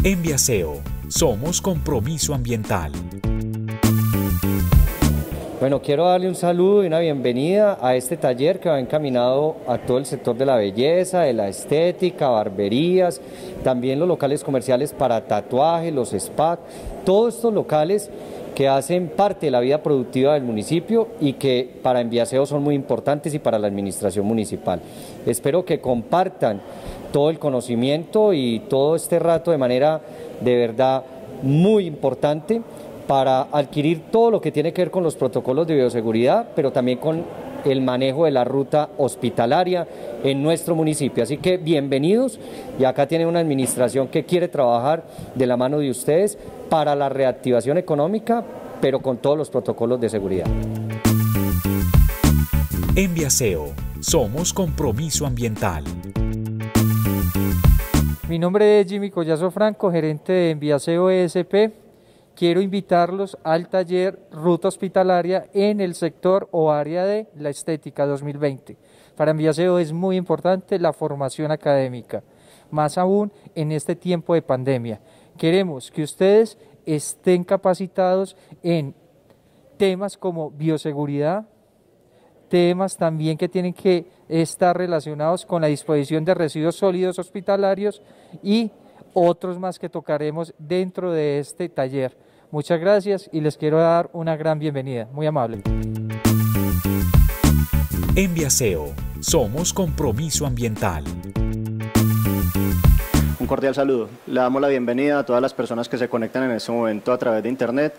En Viaseo, somos compromiso ambiental. Bueno, quiero darle un saludo y una bienvenida a este taller que va encaminado a todo el sector de la belleza, de la estética, barberías, también los locales comerciales para tatuajes, los spas, todos estos locales que hacen parte de la vida productiva del municipio y que para Enviaseo son muy importantes y para la administración municipal. Espero que compartan todo el conocimiento y todo este rato de manera de verdad muy importante para adquirir todo lo que tiene que ver con los protocolos de bioseguridad, pero también con el manejo de la ruta hospitalaria en nuestro municipio. Así que bienvenidos, y acá tienen una administración que quiere trabajar de la mano de ustedes para la reactivación económica, pero con todos los protocolos de seguridad. En Viaseo, somos compromiso ambiental. Mi nombre es Jimmy Collazo Franco, gerente de Enviaseo ESP. Quiero invitarlos al taller Ruta Hospitalaria en el sector o área de la estética 2020. Para Enviaseo es muy importante la formación académica, más aún en este tiempo de pandemia. Queremos que ustedes estén capacitados en temas como bioseguridad, temas también que tienen que estar relacionados con la disposición de residuos sólidos hospitalarios y otros más que tocaremos dentro de este taller. Muchas gracias y les quiero dar una gran bienvenida. Muy amable. En Viaseo, somos compromiso ambiental. Un cordial saludo. Le damos la bienvenida a todas las personas que se conectan en este momento a través de Internet.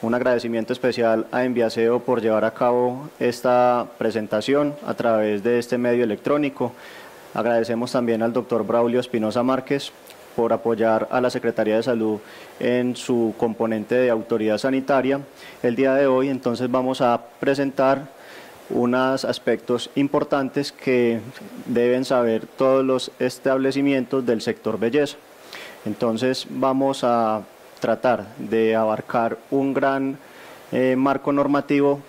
Un agradecimiento especial a Enviaseo por llevar a cabo esta presentación a través de este medio electrónico. Agradecemos también al doctor Braulio Espinosa Márquez por apoyar a la Secretaría de Salud en su componente de autoridad sanitaria. El día de hoy entonces vamos a presentar unos aspectos importantes que deben saber todos los establecimientos del sector belleza. Entonces vamos a tratar de abarcar un gran marco normativo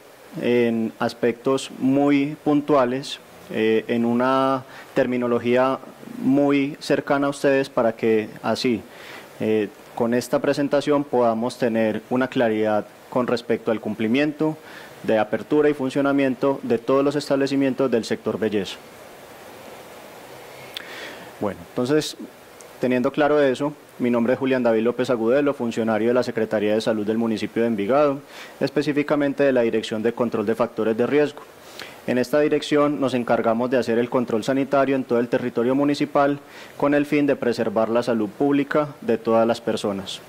en aspectos muy puntuales, en una terminología muy cercana a ustedes para que así con esta presentación podamos tener una claridad con respecto al cumplimiento de apertura y funcionamiento de todos los establecimientos del sector belleza. Bueno, entonces, teniendo claro eso, mi nombre es Julián David López Agudelo, funcionario de la Secretaría de Salud del municipio de Envigado, específicamente de la Dirección de Control de Factores de Riesgo. En esta dirección nos encargamos de hacer el control sanitario en todo el territorio municipal con el fin de preservar la salud pública de todas las personas.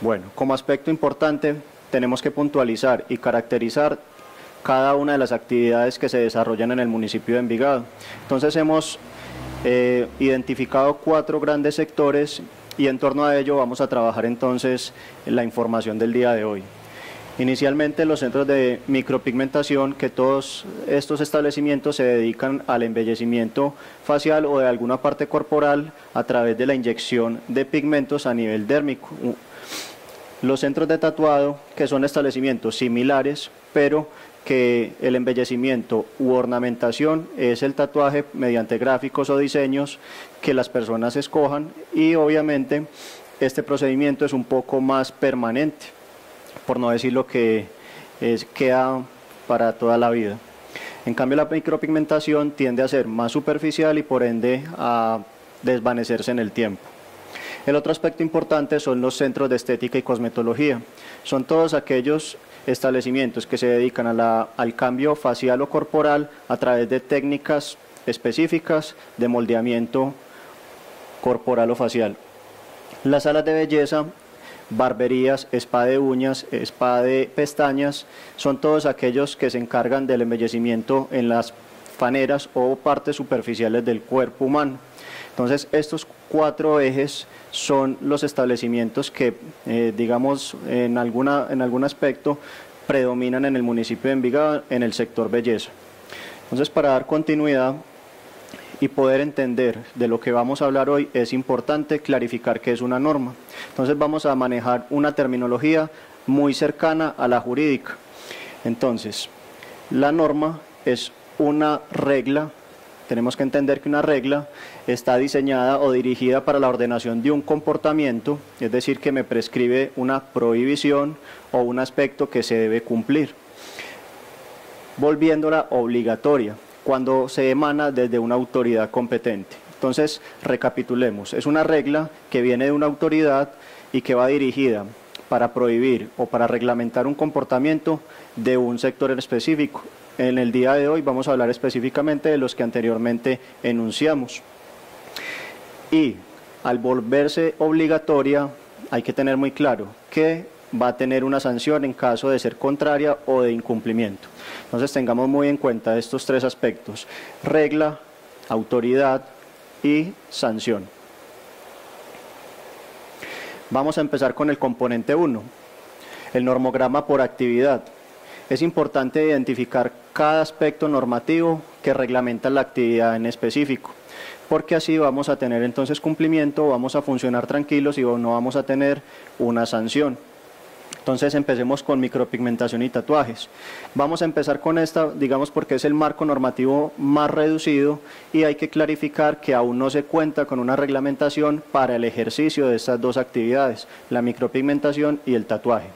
Bueno, como aspecto importante tenemos que puntualizar y caracterizar cada una de las actividades que se desarrollan en el municipio de Envigado. Entonces hemos identificado 4 grandes sectores y en torno a ello vamos a trabajar entonces en la información del día de hoy. Inicialmente los centros de micropigmentación, que todos estos establecimientos se dedican al embellecimiento facial o de alguna parte corporal a través de la inyección de pigmentos a nivel dérmico. Los centros de tatuado, que son establecimientos similares, pero que el embellecimiento u ornamentación es el tatuaje mediante gráficos o diseños que las personas escojan, y obviamente este procedimiento es un poco más permanente, por no decir lo que queda para toda la vida. En cambio la micropigmentación tiende a ser más superficial y por ende a desvanecerse en el tiempo. El otro aspecto importante son los centros de estética y cosmetología. Son todos aquellos establecimientos que se dedican al cambio facial o corporal a través de técnicas específicas de moldeamiento corporal o facial. Las salas de belleza, barberías, spa de uñas, spa de pestañas, son todos aquellos que se encargan del embellecimiento en las faneras o partes superficiales del cuerpo humano. Entonces estos 4 ejes son los establecimientos que digamos en algún aspecto predominan en el municipio de Envigado en el sector belleza. Entonces, para dar continuidad y poder entender de lo que vamos a hablar hoy, es importante clarificar qué es una norma. Entonces vamos a manejar una terminología muy cercana a la jurídica. Entonces, la norma es una regla tenemos que entender que una regla está diseñada o dirigida para la ordenación de un comportamiento, es decir, que me prescribe una prohibición o un aspecto que se debe cumplir, volviéndola obligatoria cuando se emana desde una autoridad competente. Entonces, recapitulemos, es una regla que viene de una autoridad y que va dirigida para prohibir o para reglamentar un comportamiento de un sector en específico. En el día de hoy vamos a hablar específicamente de los que anteriormente enunciamos. Y al volverse obligatoria, hay que tener muy claro que va a tener una sanción en caso de ser contraria o de incumplimiento. Entonces tengamos muy en cuenta estos tres aspectos: regla, autoridad y sanción. Vamos a empezar con el componente 1, el normograma por actividad. Es importante identificar cada aspecto normativo que reglamenta la actividad en específico, porque así vamos a tener entonces cumplimiento, vamos a funcionar tranquilos y no vamos a tener una sanción. Entonces empecemos con micropigmentación y tatuajes. Vamos a empezar con esta, digamos, porque es el marco normativo más reducido y hay que clarificar que aún no se cuenta con una reglamentación para el ejercicio de estas dos actividades, la micropigmentación y el tatuaje.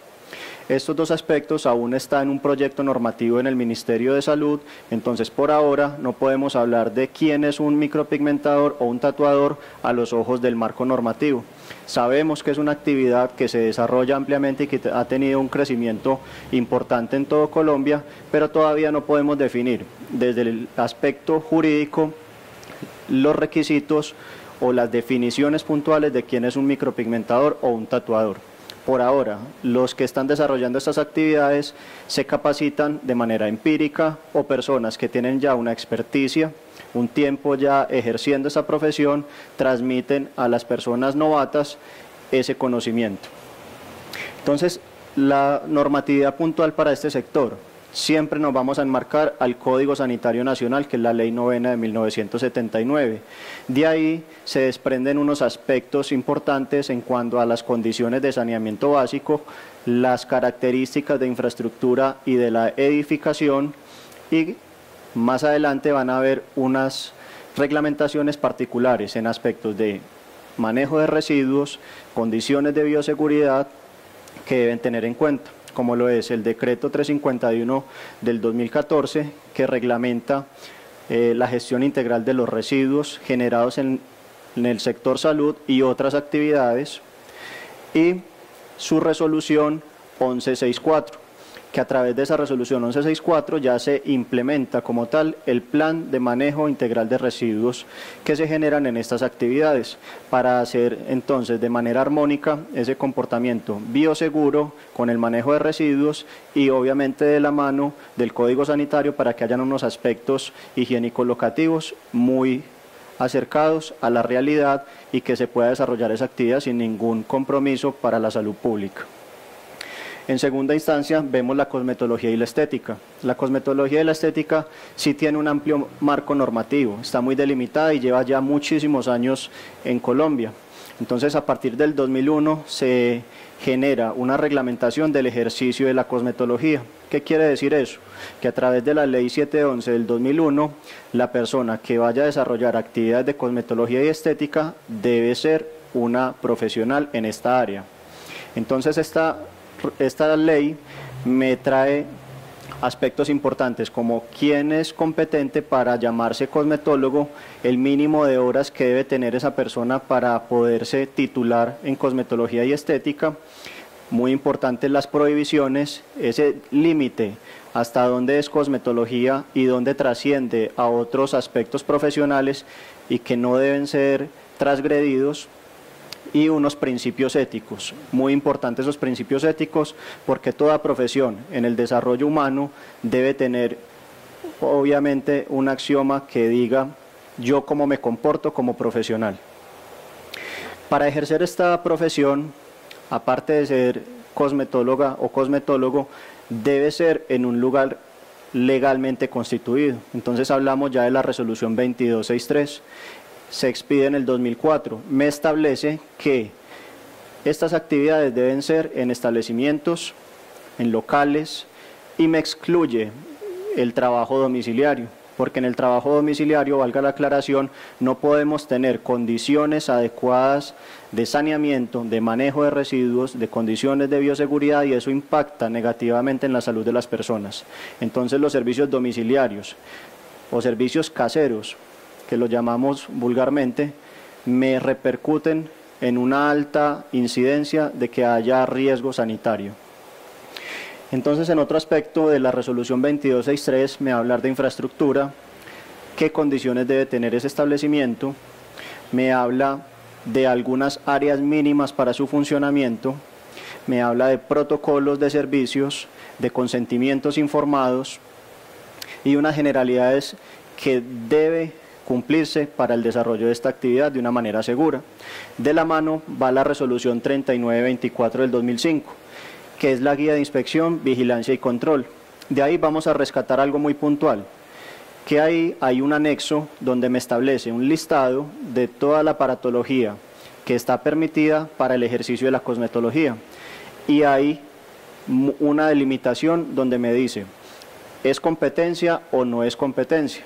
Estos dos aspectos aún están en un proyecto normativo en el Ministerio de Salud, entonces por ahora no podemos hablar de quién es un micropigmentador o un tatuador a los ojos del marco normativo. Sabemos que es una actividad que se desarrolla ampliamente y que ha tenido un crecimiento importante en todo Colombia, pero todavía no podemos definir desde el aspecto jurídico los requisitos o las definiciones puntuales de quién es un micropigmentador o un tatuador. Por ahora, los que están desarrollando estas actividades se capacitan de manera empírica o personas que tienen ya una experticia, un tiempo ya ejerciendo esa profesión, transmiten a las personas novatas ese conocimiento. Entonces, la normatividad puntual para este sector, siempre nos vamos a enmarcar al Código Sanitario Nacional, que es la Ley 9 de 1979. De ahí se desprenden unos aspectos importantes en cuanto a las condiciones de saneamiento básico, las características de infraestructura y de la edificación, y más adelante van a haber unas reglamentaciones particulares en aspectos de manejo de residuos, condiciones de bioseguridad que deben tener en cuenta, como lo es el decreto 351 del 2014, que reglamenta la gestión integral de los residuos generados en el sector salud y otras actividades, y su resolución 1164, que a través de esa resolución 1164 ya se implementa como tal el plan de manejo integral de residuos que se generan en estas actividades, para hacer entonces de manera armónica ese comportamiento bioseguro con el manejo de residuos y obviamente de la mano del Código Sanitario, para que hayan unos aspectos higiénicos locativos muy acercados a la realidad y que se pueda desarrollar esa actividad sin ningún compromiso para la salud pública. En segunda instancia vemos la cosmetología y la estética. La cosmetología y la estética sí tiene un amplio marco normativo, está muy delimitada y lleva ya muchísimos años en Colombia. Entonces, a partir del 2001 se genera una reglamentación del ejercicio de la cosmetología. ¿Qué quiere decir eso? Que a través de la Ley 711 del 2001, la persona que vaya a desarrollar actividades de cosmetología y estética debe ser una profesional en esta área. Entonces, esta ley me trae aspectos importantes como quién es competente para llamarse cosmetólogo, el mínimo de horas que debe tener esa persona para poderse titular en cosmetología y estética, muy importantes las prohibiciones, ese límite hasta dónde es cosmetología y dónde trasciende a otros aspectos profesionales y que no deben ser transgredidos, y unos principios éticos, muy importantes esos principios éticos, porque toda profesión en el desarrollo humano debe tener obviamente un axioma que diga yo cómo me comporto como profesional. Para ejercer esta profesión, aparte de ser cosmetóloga o cosmetólogo, debe ser en un lugar legalmente constituido. Entonces hablamos ya de la resolución 2263. Se expide en el 2004, me establece que estas actividades deben ser en establecimientos, en locales, y me excluye el trabajo domiciliario. porque en el trabajo domiciliario, valga la aclaración, no podemos tener condiciones adecuadas de saneamiento, de manejo de residuos, de condiciones de bioseguridad, y eso impacta negativamente en la salud de las personas. Entonces los servicios domiciliarios o servicios caseros, que los llamamos vulgarmente, me repercuten en una alta incidencia de que haya riesgo sanitario. Entonces, en otro aspecto de la resolución 2263 me va a hablar de infraestructura, qué condiciones debe tener ese establecimiento, me habla de algunas áreas mínimas para su funcionamiento, me habla de protocolos de servicios, de consentimientos informados y unas generalidades que debe cumplirse para el desarrollo de esta actividad de una manera segura. De la mano va la resolución 3924 del 2005, que es la guía de inspección, vigilancia y control. De ahí vamos a rescatar algo muy puntual, que ahí hay un anexo donde me establece un listado de toda la aparatología que está permitida para el ejercicio de la cosmetología, y hay una delimitación donde me dice, ¿es competencia o no es competencia?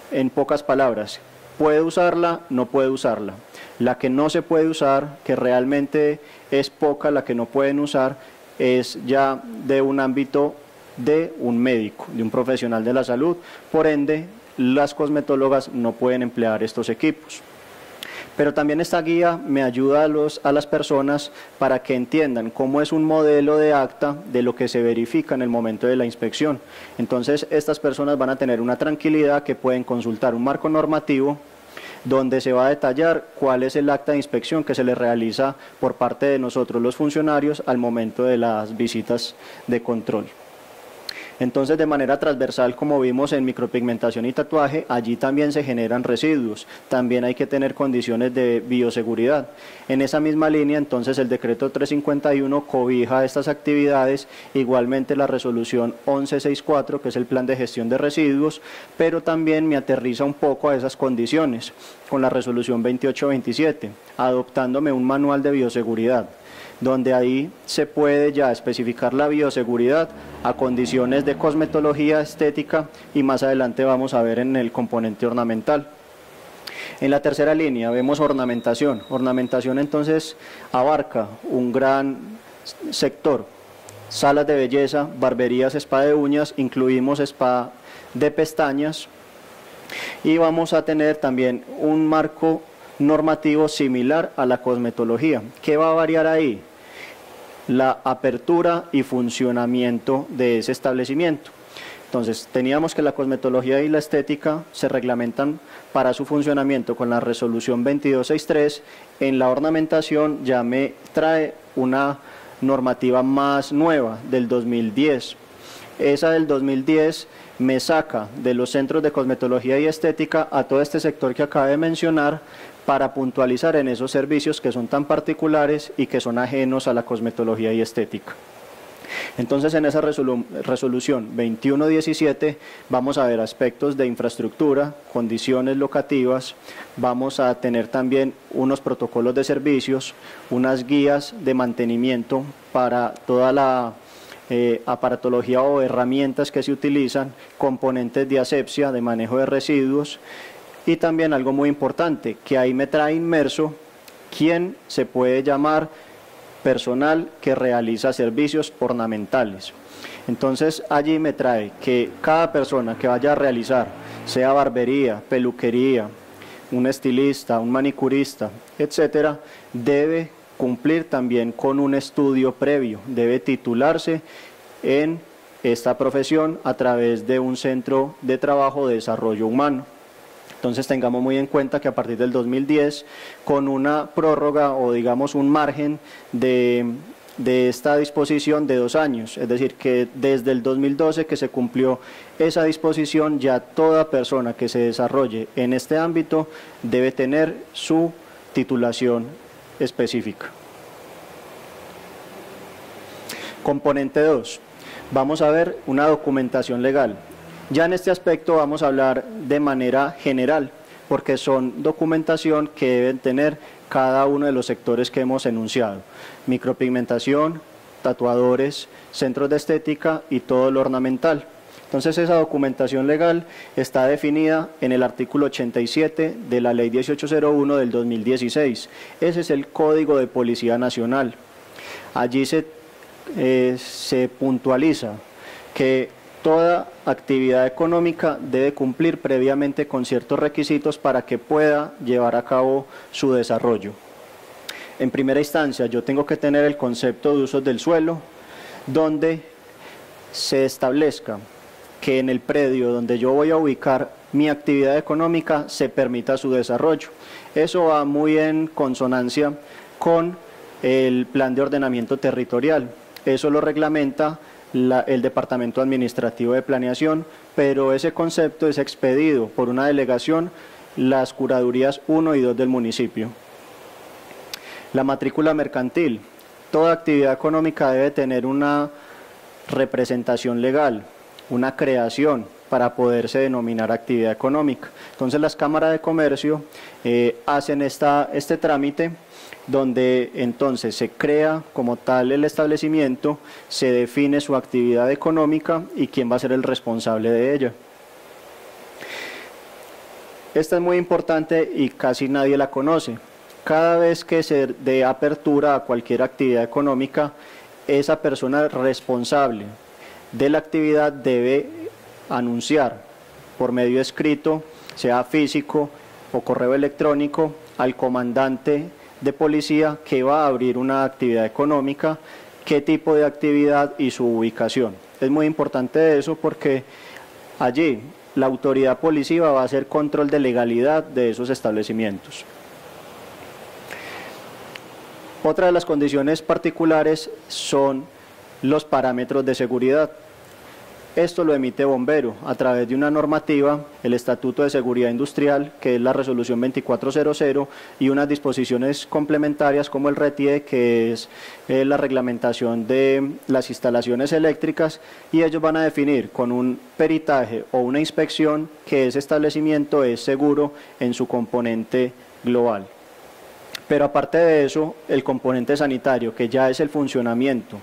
En pocas palabras, ¿puede usarla? No puede usarla. La que no se puede usar, que realmente es poca la que no pueden usar, es ya de un ámbito de un médico, de un profesional de la salud. Por ende, las cosmetólogas no pueden emplear estos equipos. Pero también esta guía me ayuda a las personas para que entiendan cómo es un modelo de acta de lo que se verifica en el momento de la inspección. Entonces, estas personas van a tener una tranquilidad, que pueden consultar un marco normativo donde se va a detallar cuál es el acta de inspección que se le realiza por parte de nosotros los funcionarios al momento de las visitas de control. Entonces, de manera transversal, como vimos en micropigmentación y tatuaje, allí también se generan residuos, también hay que tener condiciones de bioseguridad. En esa misma línea, entonces, el decreto 351 cobija estas actividades, igualmente la resolución 1164, que es el plan de gestión de residuos, pero también me aterriza un poco a esas condiciones, con la resolución 2827, adoptándome un manual de bioseguridad, donde ahí se puede ya especificar la bioseguridad a condiciones de cosmetología, estética, y más adelante vamos a ver en el componente ornamental. En la tercera línea vemos ornamentación. Ornamentación entonces abarca un gran sector: salas de belleza, barberías, spa de uñas, incluimos spa de pestañas, y vamos a tener también un marco normativo similar a la cosmetología. ¿Qué va a variar ahí? La apertura y funcionamiento de ese establecimiento. Entonces, teníamos que la cosmetología y la estética se reglamentan para su funcionamiento con la resolución 2263. En la ornamentación ya me trae una normativa más nueva, del 2010. Esa del 2010 me saca de los centros de cosmetología y estética a todo este sector que acabo de mencionar, para puntualizar en esos servicios que son tan particulares y que son ajenos a la cosmetología y estética. Entonces, en esa resolución 2117 vamos a ver aspectos de infraestructura, condiciones locativas, vamos a tener también unos protocolos de servicios, unas guías de mantenimiento para toda la aparatología o herramientas que se utilizan, componentes de asepsia, de manejo de residuos, y también algo muy importante, que ahí me trae inmerso quién se puede llamar personal que realiza servicios ornamentales. Entonces, allí me trae que cada persona que vaya a realizar, sea barbería, peluquería, un estilista, un manicurista, etcétera, debe cumplir también con un estudio previo, debe titularse en esta profesión a través de un centro de trabajo de desarrollo humano. Entonces, tengamos muy en cuenta que a partir del 2010, con una prórroga o digamos un margen de esta disposición de 2 años, es decir, que desde el 2012 que se cumplió esa disposición, ya toda persona que se desarrolle en este ámbito debe tener su titulación específica. Componente 2. Vamos a ver una documentación legal. Ya en este aspecto vamos a hablar de manera general, porque son documentación que deben tener cada uno de los sectores que hemos enunciado: micropigmentación, tatuadores, centros de estética y todo lo ornamental. Entonces esa documentación legal está definida en el artículo 87 de la Ley 1801 del 2016. Ese es el Código de Policía Nacional. Allí se puntualiza que toda actividad económica debe cumplir previamente con ciertos requisitos para que pueda llevar a cabo su desarrollo. En primera instancia, yo tengo que tener el concepto de usos del suelo, donde se establezca que en el predio donde yo voy a ubicar mi actividad económica se permita su desarrollo. Eso va muy en consonancia con el plan de ordenamiento territorial. Eso lo reglamenta el Departamento Administrativo de Planeación, pero ese concepto es expedido por una delegación, las curadurías 1 y 2 del municipio. La matrícula mercantil. Toda actividad económica debe tener una representación legal, una creación para poderse denominar actividad económica. Entonces las cámaras de comercio hacen este trámite, donde entonces se crea como tal el establecimiento, se define su actividad económica y quién va a ser el responsable de ella. Esta es muy importante y casi nadie la conoce. Cada vez que se dé apertura a cualquier actividad económica, esa persona responsable de la actividad debe anunciar por medio escrito, sea físico o correo electrónico, al comandante de policía que va a abrir una actividad económica, qué tipo de actividad y su ubicación. Es muy importante eso porque allí la autoridad policiva va a hacer control de legalidad de esos establecimientos. Otra de las condiciones particulares son los parámetros de seguridad. Esto lo emite Bombero a través de una normativa, el Estatuto de Seguridad Industrial, que es la resolución 2400, y unas disposiciones complementarias como el RETIE, que es la reglamentación de las instalaciones eléctricas, y ellos van a definir con un peritaje o una inspección que ese establecimiento es seguro en su componente global. Pero aparte de eso, el componente sanitario, que ya es el funcionamiento,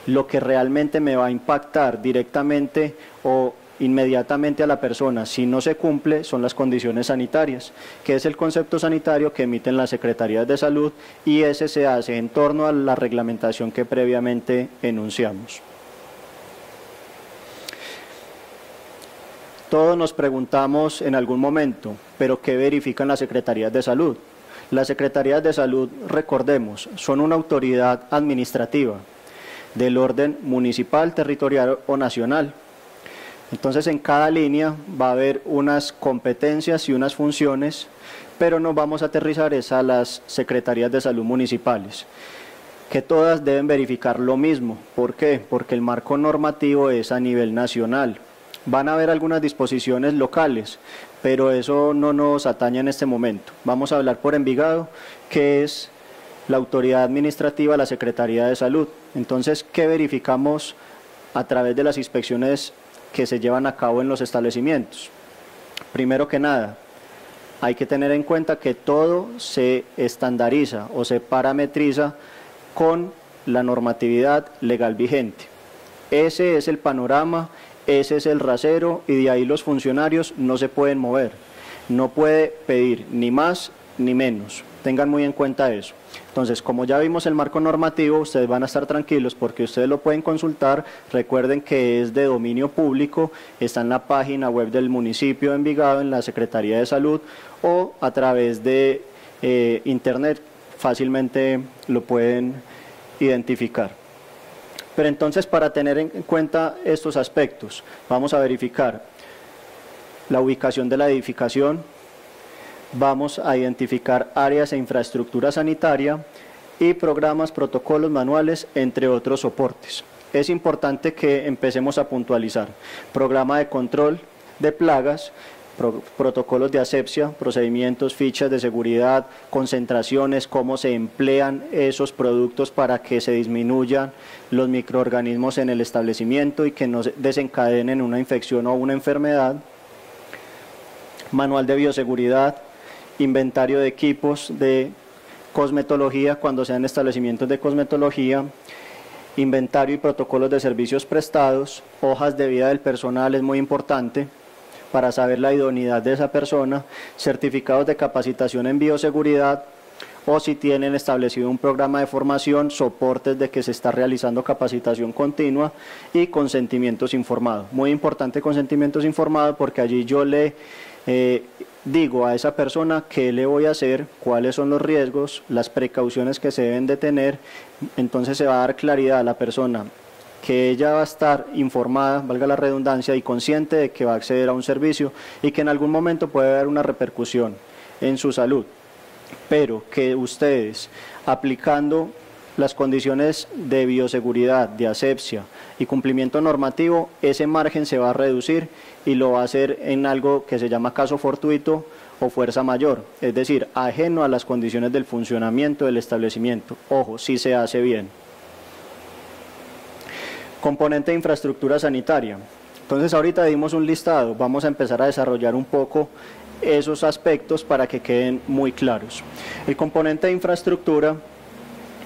lo que realmente me va a impactar directamente o inmediatamente a la persona si no se cumple, son las condiciones sanitarias, que es el concepto sanitario que emiten las Secretarías de Salud, y ese se hace en torno a la reglamentación que previamente enunciamos. Todos nos preguntamos en algún momento, ¿pero qué verifican las Secretarías de Salud? Las Secretarías de Salud, recordemos, son una autoridad administrativa del orden municipal, territorial o nacional. Entonces en cada línea va a haber unas competencias y unas funciones, pero nos vamos a aterrizar a las Secretarías de Salud municipales, que todas deben verificar lo mismo. ¿Por qué? Porque el marco normativo es a nivel nacional. Van a haber algunas disposiciones locales, pero eso no nos atañe en este momento. Vamos a hablar por Envigado, que es la autoridad administrativa, la Secretaría de Salud. Entonces, ¿qué verificamos a través de las inspecciones que se llevan a cabo en los establecimientos? Primero que nada, hay que tener en cuenta que todo se estandariza o se parametriza con la normatividad legal vigente. Ese es el panorama, ese es el rasero, y de ahí los funcionarios no se pueden mover. No puede pedir ni más ni menos. Tengan muy en cuenta eso. Entonces, como ya vimos el marco normativo, ustedes van a estar tranquilos porque ustedes lo pueden consultar. Recuerden que es de dominio público, está en la página web del municipio de Envigado, en la Secretaría de Salud, o a través de internet, fácilmente lo pueden identificar. Pero entonces, para tener en cuenta estos aspectos, vamos a verificar la ubicación de la edificación, vamos a identificar áreas e infraestructura sanitaria y programas, protocolos, manuales, entre otros soportes. Es importante que empecemos a puntualizar: programa de control de plagas, protocolos de asepsia, procedimientos, fichas de seguridad, concentraciones, cómo se emplean esos productos para que se disminuyan los microorganismos en el establecimiento y que no desencadenen una infección o una enfermedad, manual de bioseguridad, inventario de equipos de cosmetología cuando sean establecimientos de cosmetología, inventario y protocolos de servicios prestados, hojas de vida del personal es muy importante para saber la idoneidad de esa persona, certificados de capacitación en bioseguridad, o si tienen establecido un programa de formación, soportes de que se está realizando capacitación continua y consentimientos informados. Muy importante consentimientos informados porque allí yo le digo a esa persona qué le voy a hacer, cuáles son los riesgos, las precauciones que se deben de tener, entonces se va a dar claridad a la persona que ella va a estar informada, valga la redundancia, y consciente de que va a acceder a un servicio y que en algún momento puede haber una repercusión en su salud, pero que ustedes, aplicando las condiciones de bioseguridad, de asepsia y cumplimiento normativo, ese margen se va a reducir y lo va a hacer en algo que se llama caso fortuito o fuerza mayor, es decir, ajeno a las condiciones del funcionamiento del establecimiento. Ojo, si se hace bien. Componente de infraestructura sanitaria. Entonces ahorita dimos un listado, vamos a empezar a desarrollar un poco esos aspectos para que queden muy claros. El componente de infraestructura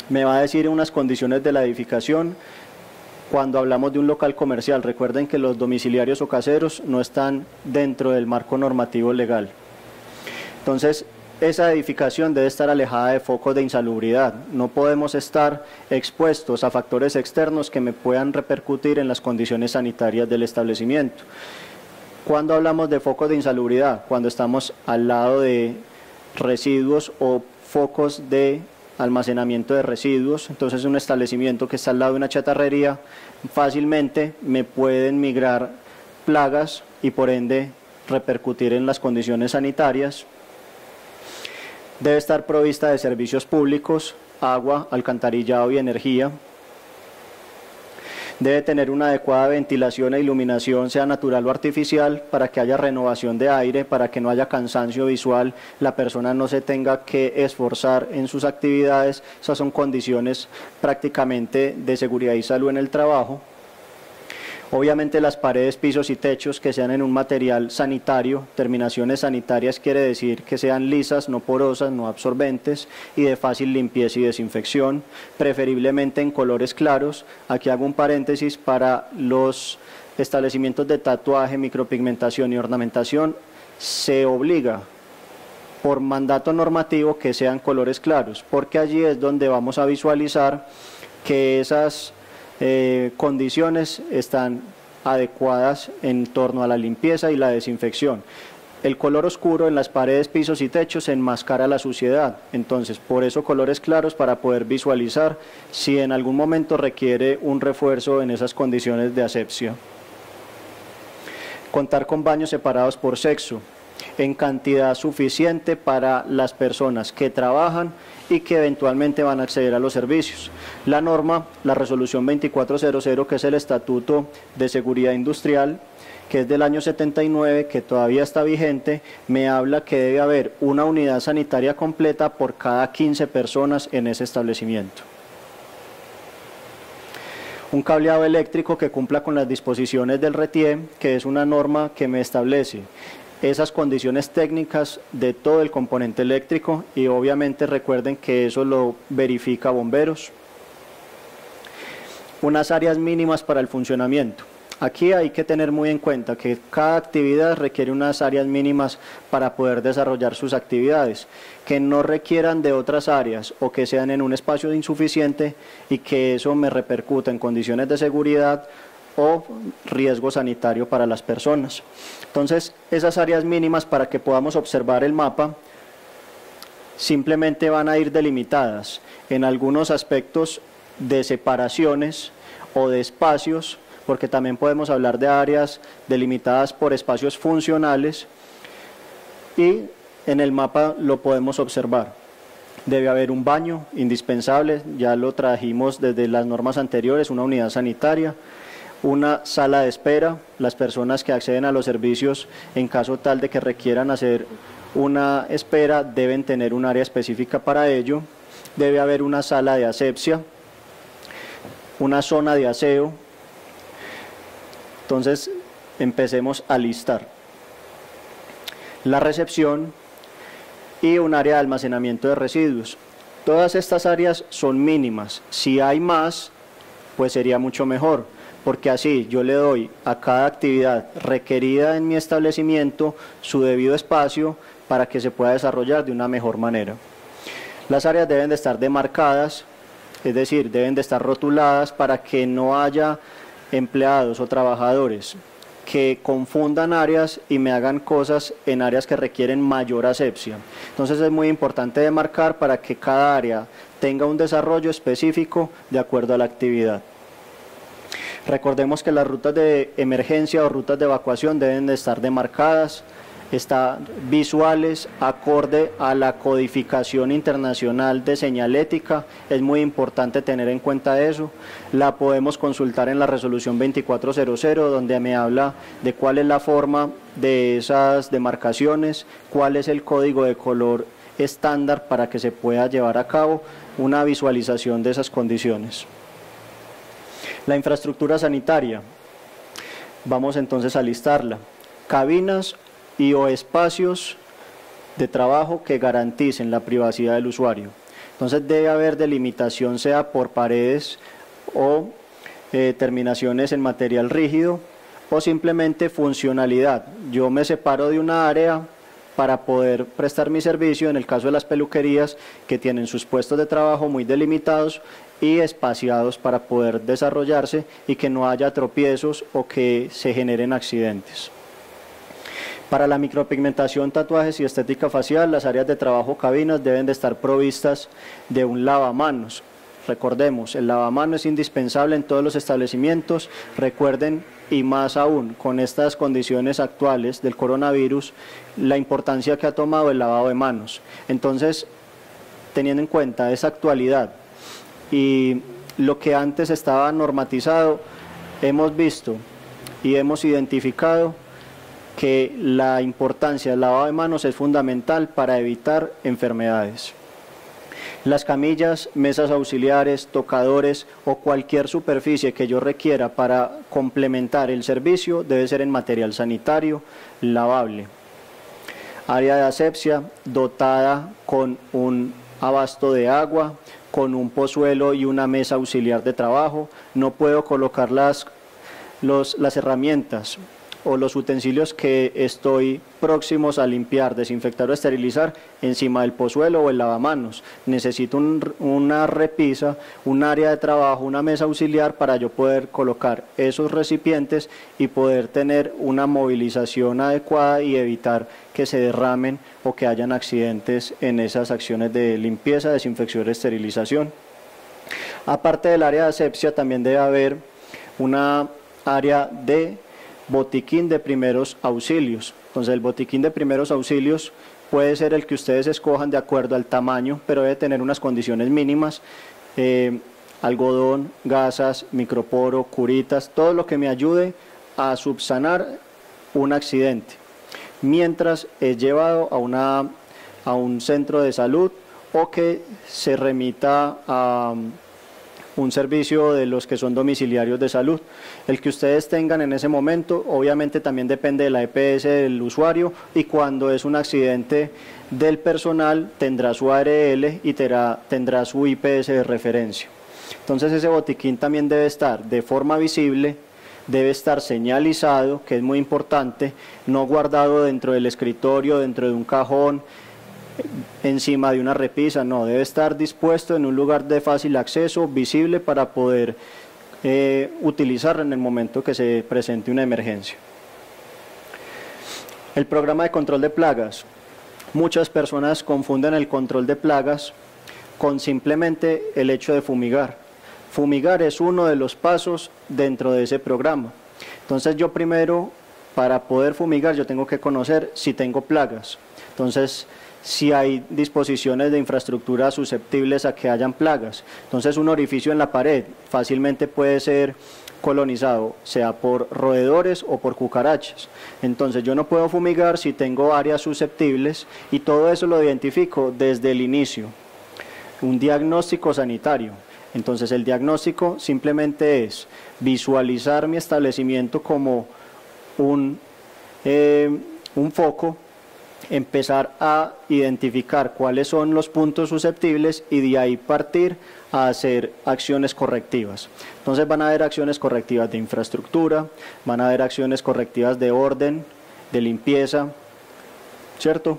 me va a decir unas condiciones de la edificación. Cuando hablamos de un local comercial, recuerden que los domiciliarios o caseros no están dentro del marco normativo legal. Entonces, esa edificación debe estar alejada de focos de insalubridad. No podemos estar expuestos a factores externos que me puedan repercutir en las condiciones sanitarias del establecimiento. Cuando hablamos de focos de insalubridad, cuando estamos al lado de residuos o focos de almacenamiento de residuos, entonces un establecimiento que está al lado de una chatarrería, fácilmente me pueden migrar plagas y por ende repercutir en las condiciones sanitarias. Debe estar provista de servicios públicos, agua, alcantarillado y energía. Debe tener una adecuada ventilación e iluminación, sea natural o artificial, para que haya renovación de aire, para que no haya cansancio visual, la persona no se tenga que esforzar en sus actividades. Esas son condiciones prácticamente de seguridad y salud en el trabajo. Obviamente las paredes, pisos y techos que sean en un material sanitario, terminaciones sanitarias quiere decir que sean lisas, no porosas, no absorbentes y de fácil limpieza y desinfección, preferiblemente en colores claros. Aquí hago un paréntesis para los establecimientos de tatuaje, micropigmentación y ornamentación, se obliga por mandato normativo que sean colores claros, porque allí es donde vamos a visualizar que esas condiciones están adecuadas en torno a la limpieza y la desinfección. El color oscuro en las paredes, pisos y techos enmascara la suciedad, entonces por eso colores claros para poder visualizar si en algún momento requiere un refuerzo en esas condiciones de asepsia. Contar con baños separados por sexo, en cantidad suficiente para las personas que trabajan y que eventualmente van a acceder a los servicios. La norma, la resolución 2400, que es el Estatuto de Seguridad Industrial, que es del año 79, que todavía está vigente, me habla que debe haber una unidad sanitaria completa por cada 15 personas en ese establecimiento. Un cableado eléctrico que cumpla con las disposiciones del RETIE, que es una norma que me establece esas condiciones técnicas de todo el componente eléctrico y obviamente recuerden que eso lo verifica bomberos. Unas áreas mínimas para el funcionamiento. Aquí hay que tener muy en cuenta que cada actividad requiere unas áreas mínimas para poder desarrollar sus actividades, que no requieran de otras áreas o que sean en un espacio insuficiente y que eso me repercuta en condiciones de seguridad o riesgo sanitario para las personas. Entonces, esas áreas mínimas, para que podamos observar el mapa, simplemente van a ir delimitadas en algunos aspectos de separaciones o de espacios, porque también podemos hablar de áreas delimitadas por espacios funcionales, y en el mapa lo podemos observar. Debe haber un baño indispensable, ya lo trajimos desde las normas anteriores, una unidad sanitaria, una sala de espera, las personas que acceden a los servicios en caso tal de que requieran hacer una espera deben tener un área específica para ello, debe haber una sala de asepsia, una zona de aseo. Entonces empecemos a listar la recepción y un área de almacenamiento de residuos. Todas estas áreas son mínimas, si hay más pues sería mucho mejor, porque así yo le doy a cada actividad requerida en mi establecimiento su debido espacio para que se pueda desarrollar de una mejor manera. Las áreas deben de estar demarcadas, es decir, deben de estar rotuladas para que no haya empleados o trabajadores que confundan áreas y me hagan cosas en áreas que requieren mayor asepsia. Entonces es muy importante demarcar para que cada área tenga un desarrollo específico de acuerdo a la actividad. Recordemos que las rutas de emergencia o rutas de evacuación deben de estar demarcadas, visuales, acorde a la codificación internacional de señalética. Es muy importante tener en cuenta eso. La podemos consultar en la resolución 2400, donde me habla de cuál es la forma de esas demarcaciones, cuál es el código de color estándar para que se pueda llevar a cabo una visualización de esas condiciones. La infraestructura sanitaria, vamos entonces a listarla. Cabinas y o espacios de trabajo que garanticen la privacidad del usuario. Entonces debe haber delimitación, sea por paredes o terminaciones en material rígido, o simplemente funcionalidad. Yo me separo de una área para poder prestar mi servicio, en el caso de las peluquerías, que tienen sus puestos de trabajo muy delimitados y espaciados para poder desarrollarse y que no haya tropiezos o que se generen accidentes. Para la micropigmentación, tatuajes y estética facial, las áreas de trabajo cabinas deben de estar provistas de un lavamanos. Recordemos, el lavamanos es indispensable en todos los establecimientos. Recuerden, y más aún con estas condiciones actuales del coronavirus, la importancia que ha tomado el lavado de manos. Entonces, teniendo en cuenta esa actualidad y lo que antes estaba normatizado, hemos visto y hemos identificado que la importancia del lavado de manos es fundamental para evitar enfermedades. Las camillas, mesas auxiliares, tocadores o cualquier superficie que yo requiera para complementar el servicio debe ser en material sanitario, lavable. Área de asepsia dotada con un abasto de agua, con un pozuelo y una mesa auxiliar de trabajo. No puedo colocar las herramientas o los utensilios que estoy próximos a limpiar, desinfectar o esterilizar encima del pozuelo o el lavamanos. Necesito una repisa, un área de trabajo, una mesa auxiliar para yo poder colocar esos recipientes y poder tener una movilización adecuada y evitar que se derramen o que hayan accidentes en esas acciones de limpieza, desinfección, esterilización. Aparte del área de asepsia, también debe haber una área de botiquín de primeros auxilios. Entonces el botiquín de primeros auxilios puede ser el que ustedes escojan de acuerdo al tamaño, pero debe tener unas condiciones mínimas, algodón, gasas, microporo, curitas, todo lo que me ayude a subsanar un accidente, mientras es llevado a un centro de salud o que se remita a un servicio de los que son domiciliarios de salud. El que ustedes tengan en ese momento, obviamente también depende de la EPS del usuario, y cuando es un accidente del personal tendrá su ARL y tendrá su IPS de referencia. Entonces ese botiquín también debe estar de forma visible, debe estar señalizado, que es muy importante, no guardado dentro del escritorio, dentro de un cajón, encima de una repisa, no, debe estar dispuesto en un lugar de fácil acceso, visible, para poder utilizarlo en el momento que se presente una emergencia. El programa de control de plagas. Muchas personas confunden el control de plagas con simplemente el hecho de fumigar. Fumigar es uno de los pasos dentro de ese programa. Entonces yo primero, para poder fumigar, yo tengo que conocer si tengo plagas. Entonces, si hay disposiciones de infraestructura susceptibles a que hayan plagas. Entonces un orificio en la pared fácilmente puede ser colonizado, sea por roedores o por cucarachas. Entonces yo no puedo fumigar si tengo áreas susceptibles, y todo eso lo identifico desde el inicio. Un diagnóstico sanitario. Entonces el diagnóstico simplemente es visualizar mi establecimiento como un foco empezar a identificar cuáles son los puntos susceptibles y de ahí partir a hacer acciones correctivas. Entonces van a haber acciones correctivas de infraestructura, van a haber acciones correctivas de orden, de limpieza, ¿cierto?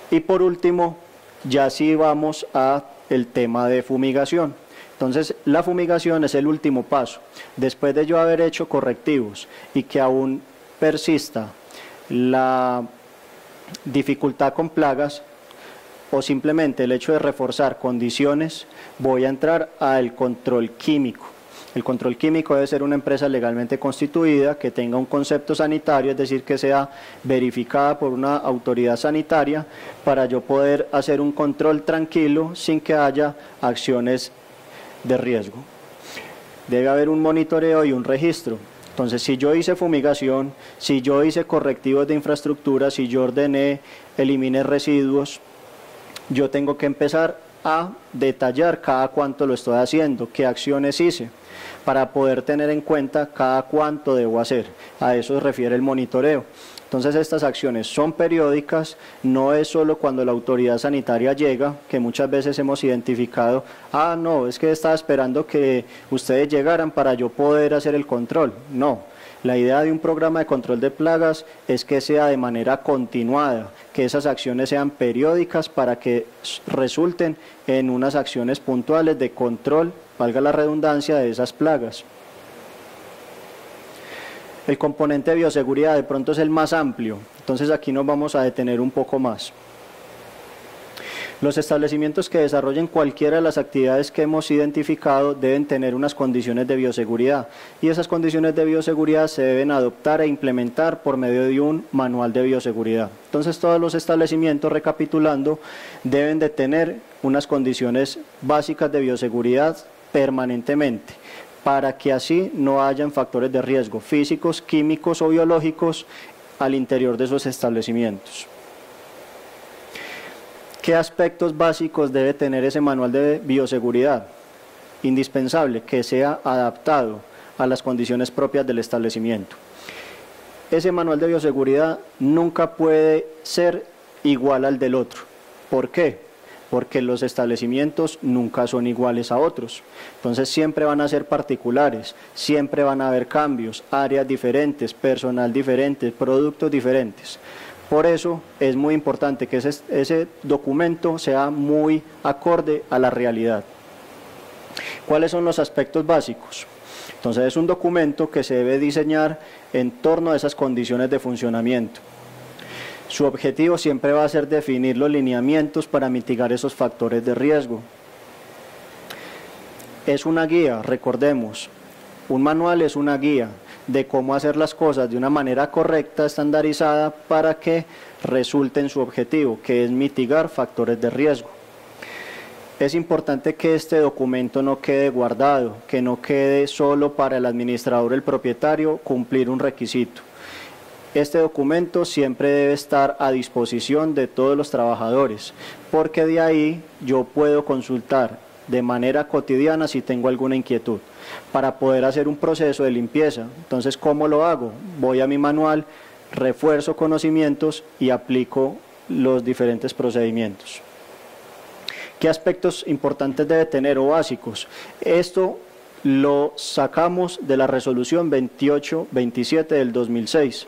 Y por último, ya sí vamos a el tema de fumigación. Entonces la fumigación es el último paso. Después de yo haber hecho correctivos y que aún persista la dificultad con plagas o simplemente el hecho de reforzar condiciones, voy a entrar al control químico. El control químico debe ser una empresa legalmente constituida que tenga un concepto sanitario, es decir, que sea verificada por una autoridad sanitaria para yo poder hacer un control tranquilo sin que haya acciones de riesgo. Debe haber un monitoreo y un registro. Entonces, si yo hice fumigación, si yo hice correctivos de infraestructura, si yo ordené, eliminé residuos, yo tengo que empezar a detallar cada cuánto lo estoy haciendo, qué acciones hice, para poder tener en cuenta cada cuánto debo hacer. A eso se refiere el monitoreo. Entonces estas acciones son periódicas, no es solo cuando la autoridad sanitaria llega, que muchas veces hemos identificado, no, es que estaba esperando que ustedes llegaran para yo poder hacer el control. No, la idea de un programa de control de plagas es que sea de manera continuada, que esas acciones sean periódicas para que resulten en unas acciones puntuales de control, valga la redundancia, de esas plagas. El componente de bioseguridad de pronto es el más amplio, entonces aquí nos vamos a detener un poco más. Los establecimientos que desarrollen cualquiera de las actividades que hemos identificado deben tener unas condiciones de bioseguridad y esas condiciones de bioseguridad se deben adoptar e implementar por medio de un manual de bioseguridad. Entonces todos los establecimientos, recapitulando, deben de tener unas condiciones básicas de bioseguridad permanentemente, para que así no hayan factores de riesgo físicos, químicos o biológicos al interior de esos establecimientos. ¿Qué aspectos básicos debe tener ese manual de bioseguridad? Indispensable, que sea adaptado a las condiciones propias del establecimiento. Ese manual de bioseguridad nunca puede ser igual al del otro. ¿Por qué? Porque los establecimientos nunca son iguales a otros, entonces siempre van a ser particulares, siempre van a haber cambios, áreas diferentes, personal diferente, productos diferentes. Por eso es muy importante que ese documento sea muy acorde a la realidad. ¿Cuáles son los aspectos básicos? Entonces es un documento que se debe diseñar en torno a esas condiciones de funcionamiento. Su objetivo siempre va a ser definir los lineamientos para mitigar esos factores de riesgo. Es una guía, recordemos, un manual es una guía de cómo hacer las cosas de una manera correcta, estandarizada, para que resulte en su objetivo, que es mitigar factores de riesgo. Es importante que este documento no quede guardado, que no quede solo para el administrador, el propietario, cumplir un requisito. Este documento siempre debe estar a disposición de todos los trabajadores, porque de ahí yo puedo consultar de manera cotidiana si tengo alguna inquietud, para poder hacer un proceso de limpieza. Entonces, ¿cómo lo hago? Voy a mi manual, refuerzo conocimientos y aplico los diferentes procedimientos. ¿Qué aspectos importantes debe tener o básicos? Esto lo sacamos de la resolución 2827 del 2006,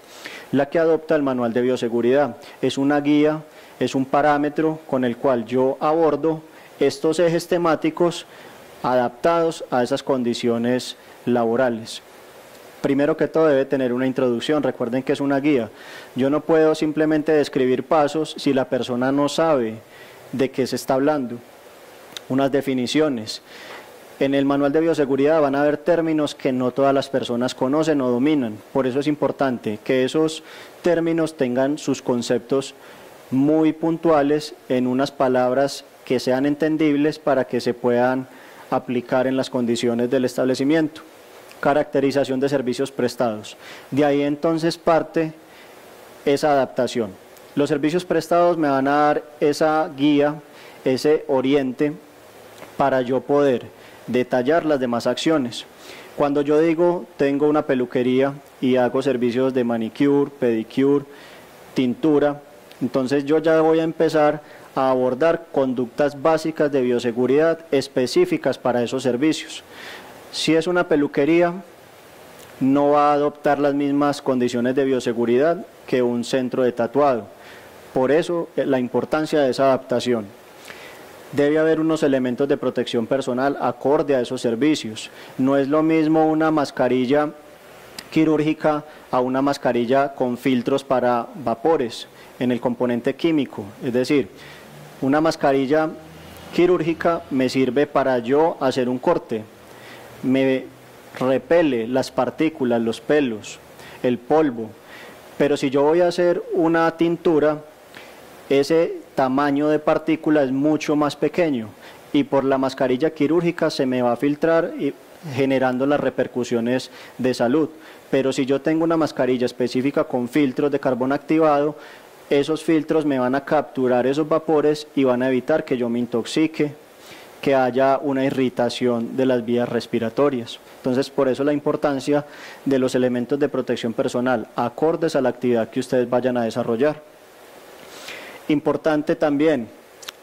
la que adopta el manual de bioseguridad. Es una guía, es un parámetro con el cual yo abordo estos ejes temáticos adaptados a esas condiciones laborales. Primero que todo debe tener una introducción, recuerden que es una guía. Yo no puedo simplemente describir pasos si la persona no sabe de qué se está hablando. Unas definiciones. En el manual de bioseguridad van a haber términos que no todas las personas conocen o dominan. Por eso es importante que esos términos tengan sus conceptos muy puntuales en unas palabras que sean entendibles para que se puedan aplicar en las condiciones del establecimiento. Caracterización de servicios prestados. De ahí entonces parte esa adaptación. Los servicios prestados me van a dar esa guía, ese oriente para yo poder detallar las demás acciones. Cuando yo digo tengo una peluquería y hago servicios de manicure, pedicure, tintura, entonces yo ya voy a empezar a abordar conductas básicas de bioseguridad específicas para esos servicios. Si es una peluquería, no va a adoptar las mismas condiciones de bioseguridad que un centro de tatuado. Por eso la importancia de esa adaptación. Debe haber unos elementos de protección personal acorde a esos servicios. No es lo mismo una mascarilla quirúrgica a una mascarilla con filtros para vapores en el componente químico. Es decir, una mascarilla quirúrgica me sirve para yo hacer un corte, me repele las partículas, los pelos, el polvo, pero si yo voy a hacer una tintura, ese tamaño de partícula es mucho más pequeño y por la mascarilla quirúrgica se me va a filtrar y generando las repercusiones de salud. Pero si yo tengo una mascarilla específica con filtros de carbón activado, esos filtros me van a capturar esos vapores y van a evitar que yo me intoxique, que haya una irritación de las vías respiratorias. Entonces, por eso la importancia de los elementos de protección personal, acordes a la actividad que ustedes vayan a desarrollar. Importante también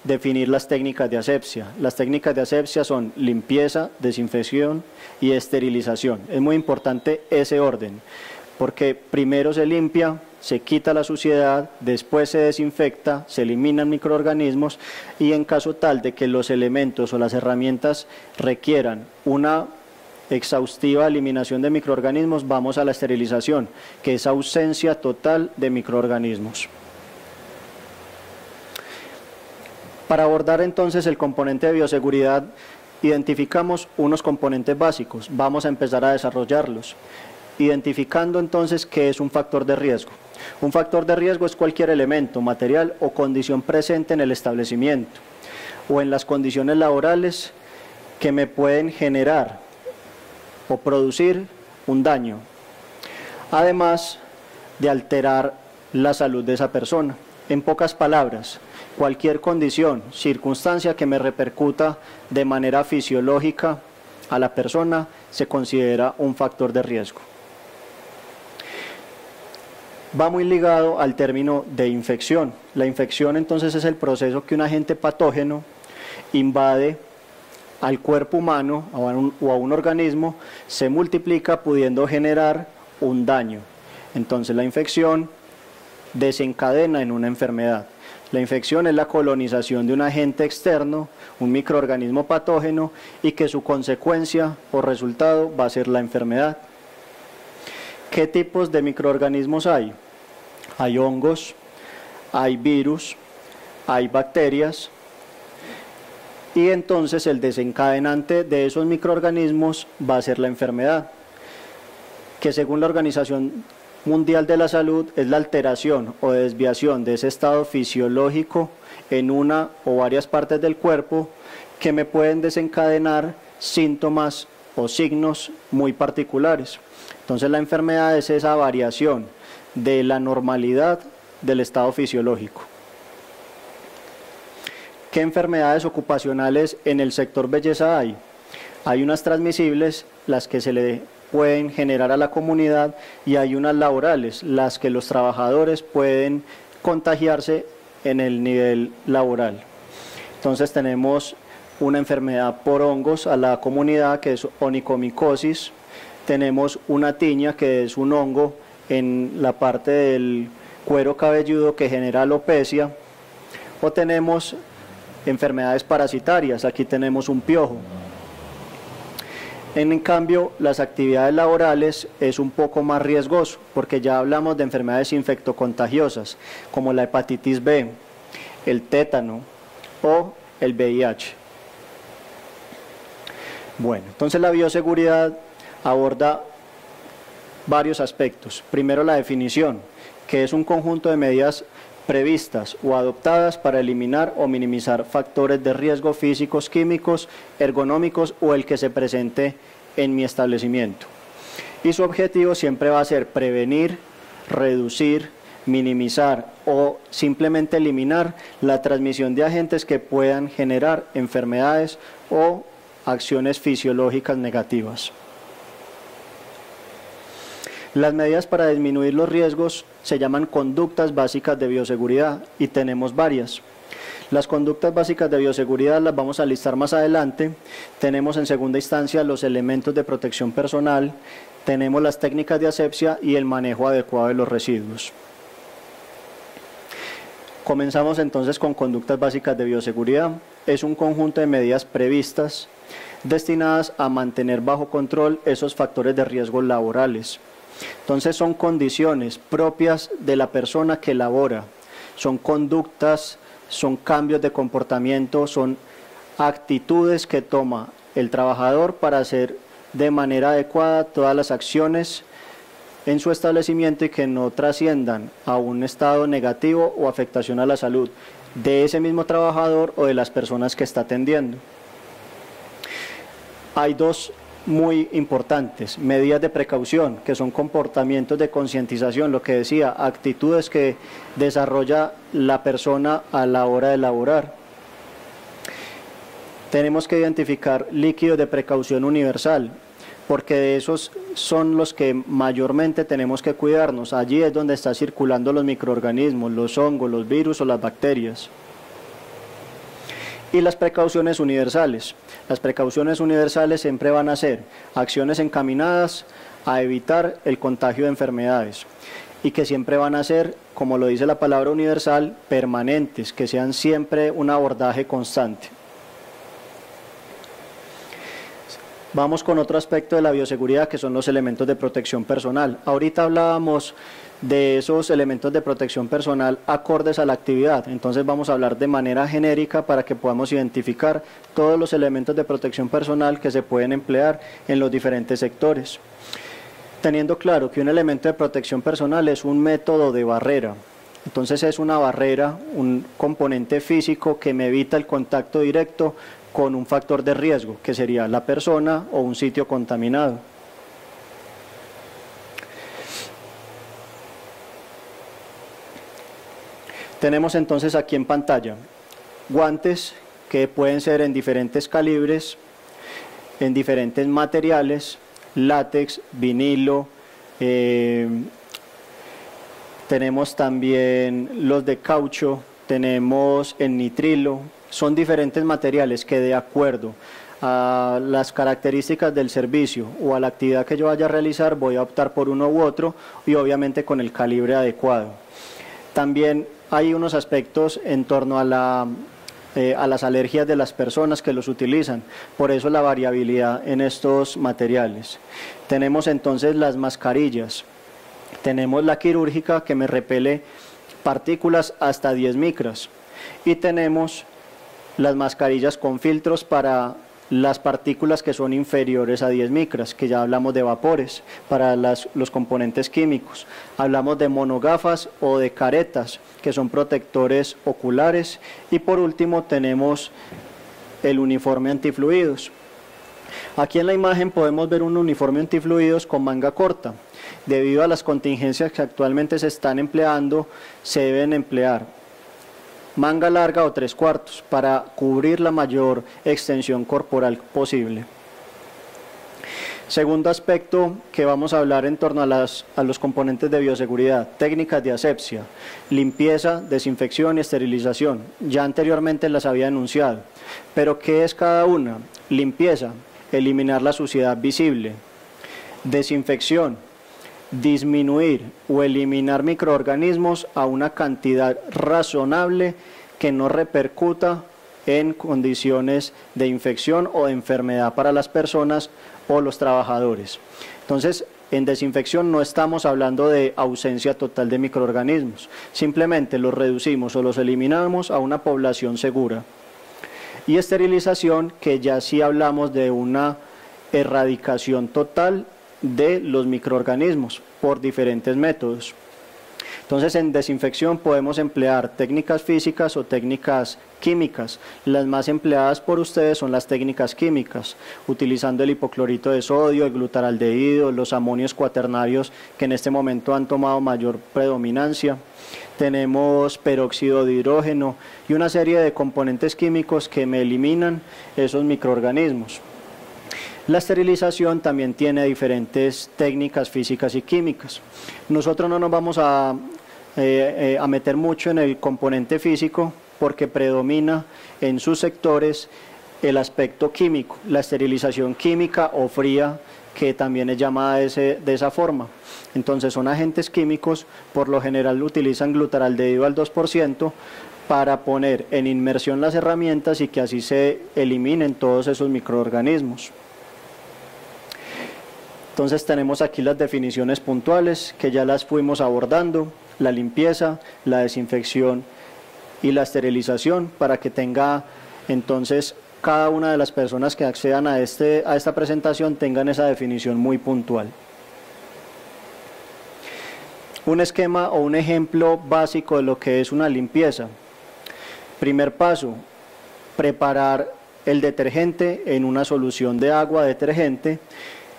definir las técnicas de asepsia. Las técnicas de asepsia son limpieza, desinfección y esterilización. Es muy importante ese orden, porque primero se limpia, se quita la suciedad, después se desinfecta, se eliminan microorganismos y en caso tal de que los elementos o las herramientas requieran una exhaustiva eliminación de microorganismos, vamos a la esterilización, que es ausencia total de microorganismos. Para abordar entonces el componente de bioseguridad, identificamos unos componentes básicos, vamos a empezar a desarrollarlos, identificando entonces qué es un factor de riesgo. Un factor de riesgo es cualquier elemento, material o condición presente en el establecimiento o en las condiciones laborales que me pueden generar o producir un daño, además de alterar la salud de esa persona. En pocas palabras, cualquier condición, circunstancia que me repercuta de manera fisiológica a la persona se considera un factor de riesgo. Va muy ligado al término de infección. La infección entonces es el proceso que un agente patógeno invade al cuerpo humano o a un organismo, se multiplica pudiendo generar un daño. Entonces la infección desencadena en una enfermedad. La infección es la colonización de un agente externo, un microorganismo patógeno, y que su consecuencia o resultado va a ser la enfermedad. ¿Qué tipos de microorganismos hay? Hay hongos, hay virus, hay bacterias, y entonces el desencadenante de esos microorganismos va a ser la enfermedad, que según la Organización Mundial de la Salud es la alteración o desviación de ese estado fisiológico en una o varias partes del cuerpo que me pueden desencadenar síntomas o signos muy particulares. Entonces la enfermedad es esa variación de la normalidad del estado fisiológico. ¿Qué enfermedades ocupacionales en el sector belleza hay? Hay unas transmisibles, las que se le pueden generar a la comunidad, y hay unas laborales, las que los trabajadores pueden contagiarse en el nivel laboral. Entonces tenemos una enfermedad por hongos a la comunidad, que es onicomicosis. Tenemos una tiña, que es un hongo en la parte del cuero cabelludo que genera alopecia. O tenemos enfermedades parasitarias, aquí tenemos un piojo. En cambio, las actividades laborales es un poco más riesgoso, porque ya hablamos de enfermedades infectocontagiosas, como la hepatitis B, el tétano o el VIH. Bueno, entonces la bioseguridad aborda varios aspectos. Primero, la definición, que es un conjunto de medidas previstas o adoptadas para eliminar o minimizar factores de riesgo físicos, químicos, ergonómicos o el que se presente en mi establecimiento. Y su objetivo siempre va a ser prevenir, reducir, minimizar o simplemente eliminar la transmisión de agentes que puedan generar enfermedades o acciones fisiológicas negativas. Las medidas para disminuir los riesgos se llaman conductas básicas de bioseguridad y tenemos varias. Las conductas básicas de bioseguridad las vamos a listar más adelante. Tenemos en segunda instancia los elementos de protección personal, tenemos las técnicas de asepsia y el manejo adecuado de los residuos. Comenzamos entonces con conductas básicas de bioseguridad. Es un conjunto de medidas previstas destinadas a mantener bajo control esos factores de riesgo laborales. Entonces son condiciones propias de la persona que labora, son conductas, son cambios de comportamiento, son actitudes que toma el trabajador para hacer de manera adecuada todas las acciones en su establecimiento y que no trasciendan a un estado negativo o afectación a la salud de ese mismo trabajador o de las personas que está atendiendo. Hay dos muy importantes, medidas de precaución, que son comportamientos de concientización, lo que decía, actitudes que desarrolla la persona a la hora de laborar. Tenemos que identificar líquidos de precaución universal, porque de esos son los que mayormente tenemos que cuidarnos. Allí es donde están circulando los microorganismos, los hongos, los virus o las bacterias. Y las precauciones universales. Las precauciones universales siempre van a ser acciones encaminadas a evitar el contagio de enfermedades y que siempre van a ser, como lo dice la palabra universal, permanentes, que sean siempre un abordaje constante. Vamos con otro aspecto de la bioseguridad, que son los elementos de protección personal. Ahorita hablábamos de esos elementos de protección personal acordes a la actividad, entonces vamos a hablar de manera genérica para que podamos identificar todos los elementos de protección personal que se pueden emplear en los diferentes sectores. Teniendo claro que un elemento de protección personal es un método de barrera, entonces es una barrera, un componente físico que me evita el contacto directo con un factor de riesgo, que sería la persona o un sitio contaminado. Tenemos entonces aquí en pantalla guantes que pueden ser en diferentes calibres, en diferentes materiales, látex, vinilo, tenemos también los de caucho, tenemos el nitrilo. Son diferentes materiales que, de acuerdo a las características del servicio o a la actividad que yo vaya a realizar, voy a optar por uno u otro y obviamente con el calibre adecuado. También hay unos aspectos en torno a las alergias de las personas que los utilizan, por eso la variabilidad en estos materiales. Tenemos entonces las mascarillas, tenemos la quirúrgica que me repele partículas hasta 10 micras y tenemos las mascarillas con filtros para las partículas que son inferiores a 10 micras, que ya hablamos de vapores, para los componentes químicos. Hablamos de monogafas o de caretas, que son protectores oculares. Y por último tenemos el uniforme antifluidos. Aquí en la imagen podemos ver un uniforme antifluidos con manga corta. Debido a las contingencias que actualmente se están empleando, se deben emplear manga larga o 3/4 para cubrir la mayor extensión corporal posible. Segundo aspecto que vamos a hablar en torno a los componentes de bioseguridad, técnicas de asepsia, limpieza, desinfección y esterilización. Ya anteriormente las había enunciado, pero ¿qué es cada una? Limpieza, eliminar la suciedad visible. Desinfección, disminuir o eliminar microorganismos a una cantidad razonable que no repercuta en condiciones de infección o de enfermedad para las personas o los trabajadores. Entonces, en desinfección no estamos hablando de ausencia total de microorganismos, simplemente los reducimos o los eliminamos a una población segura. Y esterilización, que ya sí hablamos de una erradicación total de los microorganismos por diferentes métodos. Entonces, en desinfección podemos emplear técnicas físicas o técnicas químicas. Las más empleadas por ustedes son las técnicas químicas, utilizando el hipoclorito de sodio, el glutaraldehído, los amonios cuaternarios, que en este momento han tomado mayor predominancia. Tenemos peróxido de hidrógeno y una serie de componentes químicos que me eliminan esos microorganismos. La esterilización también tiene diferentes técnicas físicas y químicas. Nosotros no nos vamos a meter mucho en el componente físico porque predomina en sus sectores el aspecto químico, la esterilización química o fría, que también es llamada de esa forma. Entonces son agentes químicos, por lo general utilizan glutaraldehído al 2% para poner en inmersión las herramientas y que así se eliminen todos esos microorganismos. Entonces tenemos aquí las definiciones puntuales que ya las fuimos abordando, la limpieza, la desinfección y la esterilización, para que tenga entonces cada una de las personas que accedan a esta presentación tengan esa definición muy puntual. Un esquema o un ejemplo básico de lo que es una limpieza. Primer paso, preparar el detergente en una solución de agua detergente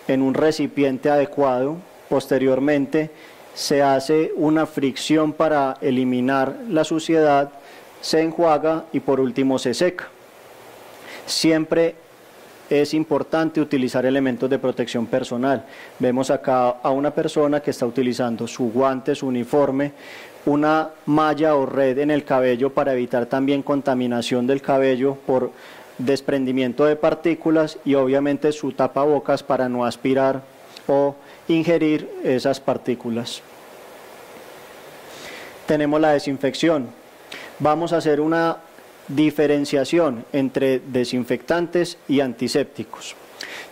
en un recipiente adecuado. Posteriormente se hace una fricción para eliminar la suciedad, se enjuaga y por último se seca. Siempre es importante utilizar elementos de protección personal. Vemos acá a una persona que está utilizando su guante, su uniforme, una malla o red en el cabello para evitar también contaminación del cabello por desprendimiento de partículas, y obviamente su tapabocas para no aspirar o ingerir esas partículas. Tenemos la desinfección. Vamos a hacer una diferenciación entre desinfectantes y antisépticos.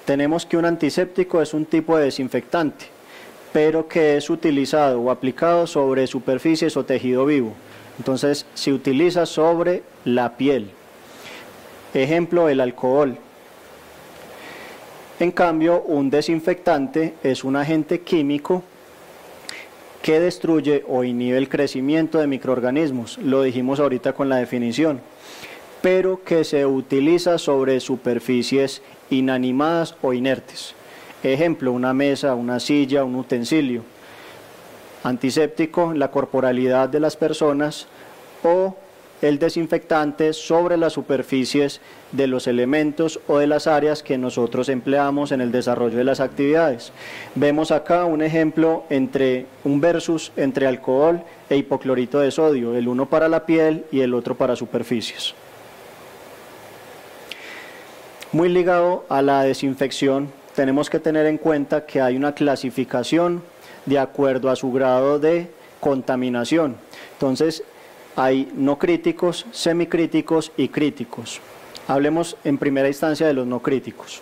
Tenemos que un antiséptico es un tipo de desinfectante, pero que es utilizado o aplicado sobre superficies o tejido vivo. Entonces se utiliza sobre la piel. Ejemplo, el alcohol. En cambio, un desinfectante es un agente químico que destruye o inhibe el crecimiento de microorganismos, lo dijimos ahorita con la definición, pero que se utiliza sobre superficies inanimadas o inertes. Ejemplo, una mesa, una silla, un utensilio. Antiséptico, la corporalidad de las personas, o el desinfectante sobre las superficies de los elementos o de las áreas que nosotros empleamos en el desarrollo de las actividades. Vemos acá un ejemplo un versus entre alcohol e hipoclorito de sodio, el uno para la piel y el otro para superficies. Muy ligado a la desinfección, tenemos que tener en cuenta que hay una clasificación de acuerdo a su grado de contaminación. Entonces, hay no críticos, semicríticos y críticos. Hablemos en primera instancia de los no críticos.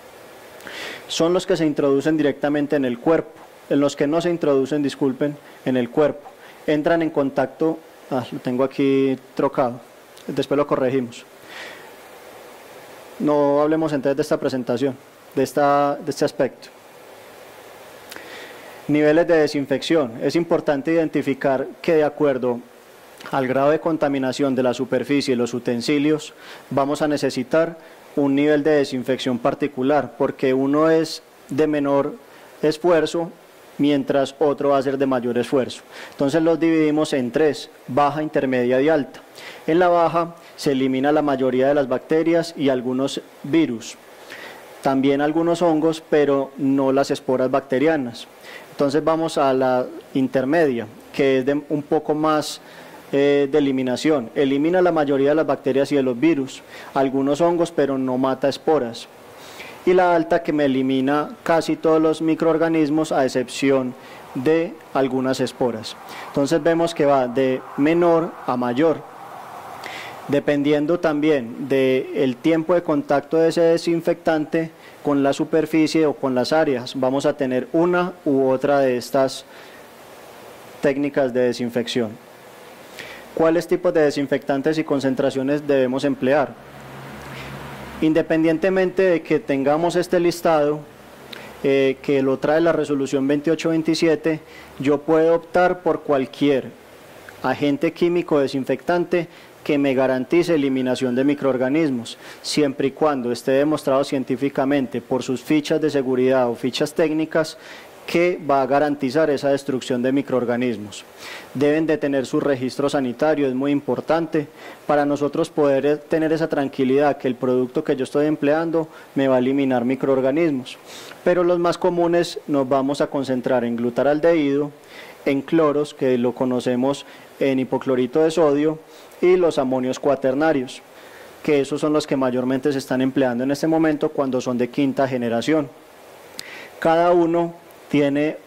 Son los que se introducen directamente en el cuerpo, en los que no se introducen, disculpen, en el cuerpo. Entran en contacto, lo tengo aquí trocado, después lo corregimos. No hablemos entonces de esta presentación, de este aspecto. Niveles de desinfección. Es importante identificar que de acuerdo al grado de contaminación de la superficie y los utensilios, vamos a necesitar un nivel de desinfección particular, porque uno es de menor esfuerzo, mientras otro va a ser de mayor esfuerzo. Entonces los dividimos en tres: baja, intermedia y alta. En la baja se elimina la mayoría de las bacterias y algunos virus, también algunos hongos, pero no las esporas bacterianas. Entonces vamos a la intermedia, que es de un poco más de eliminación. Elimina la mayoría de las bacterias y de los virus, algunos hongos, pero no mata esporas. Y la alta, que me elimina casi todos los microorganismos a excepción de algunas esporas. Entonces vemos que va de menor a mayor, dependiendo también del tiempo de contacto de ese desinfectante con la superficie o con las áreas. Vamos a tener una u otra de estas técnicas de desinfección. ¿Cuáles tipos de desinfectantes y concentraciones debemos emplear? Independientemente de que tengamos este listado, que lo trae la resolución 2827, yo puedo optar por cualquier agente químico desinfectante que me garantice eliminación de microorganismos, siempre y cuando esté demostrado científicamente por sus fichas de seguridad o fichas técnicas que va a garantizar esa destrucción de microorganismos. Deben de tener su registro sanitario, es muy importante para nosotros poder tener esa tranquilidad que el producto que yo estoy empleando me va a eliminar microorganismos. Pero los más comunes nos vamos a concentrar en glutaraldehído, en cloros, que lo conocemos en hipoclorito de sodio, y los amonios cuaternarios, que esos son los que mayormente se están empleando en este momento cuando son de quinta generación. Cada uno tiene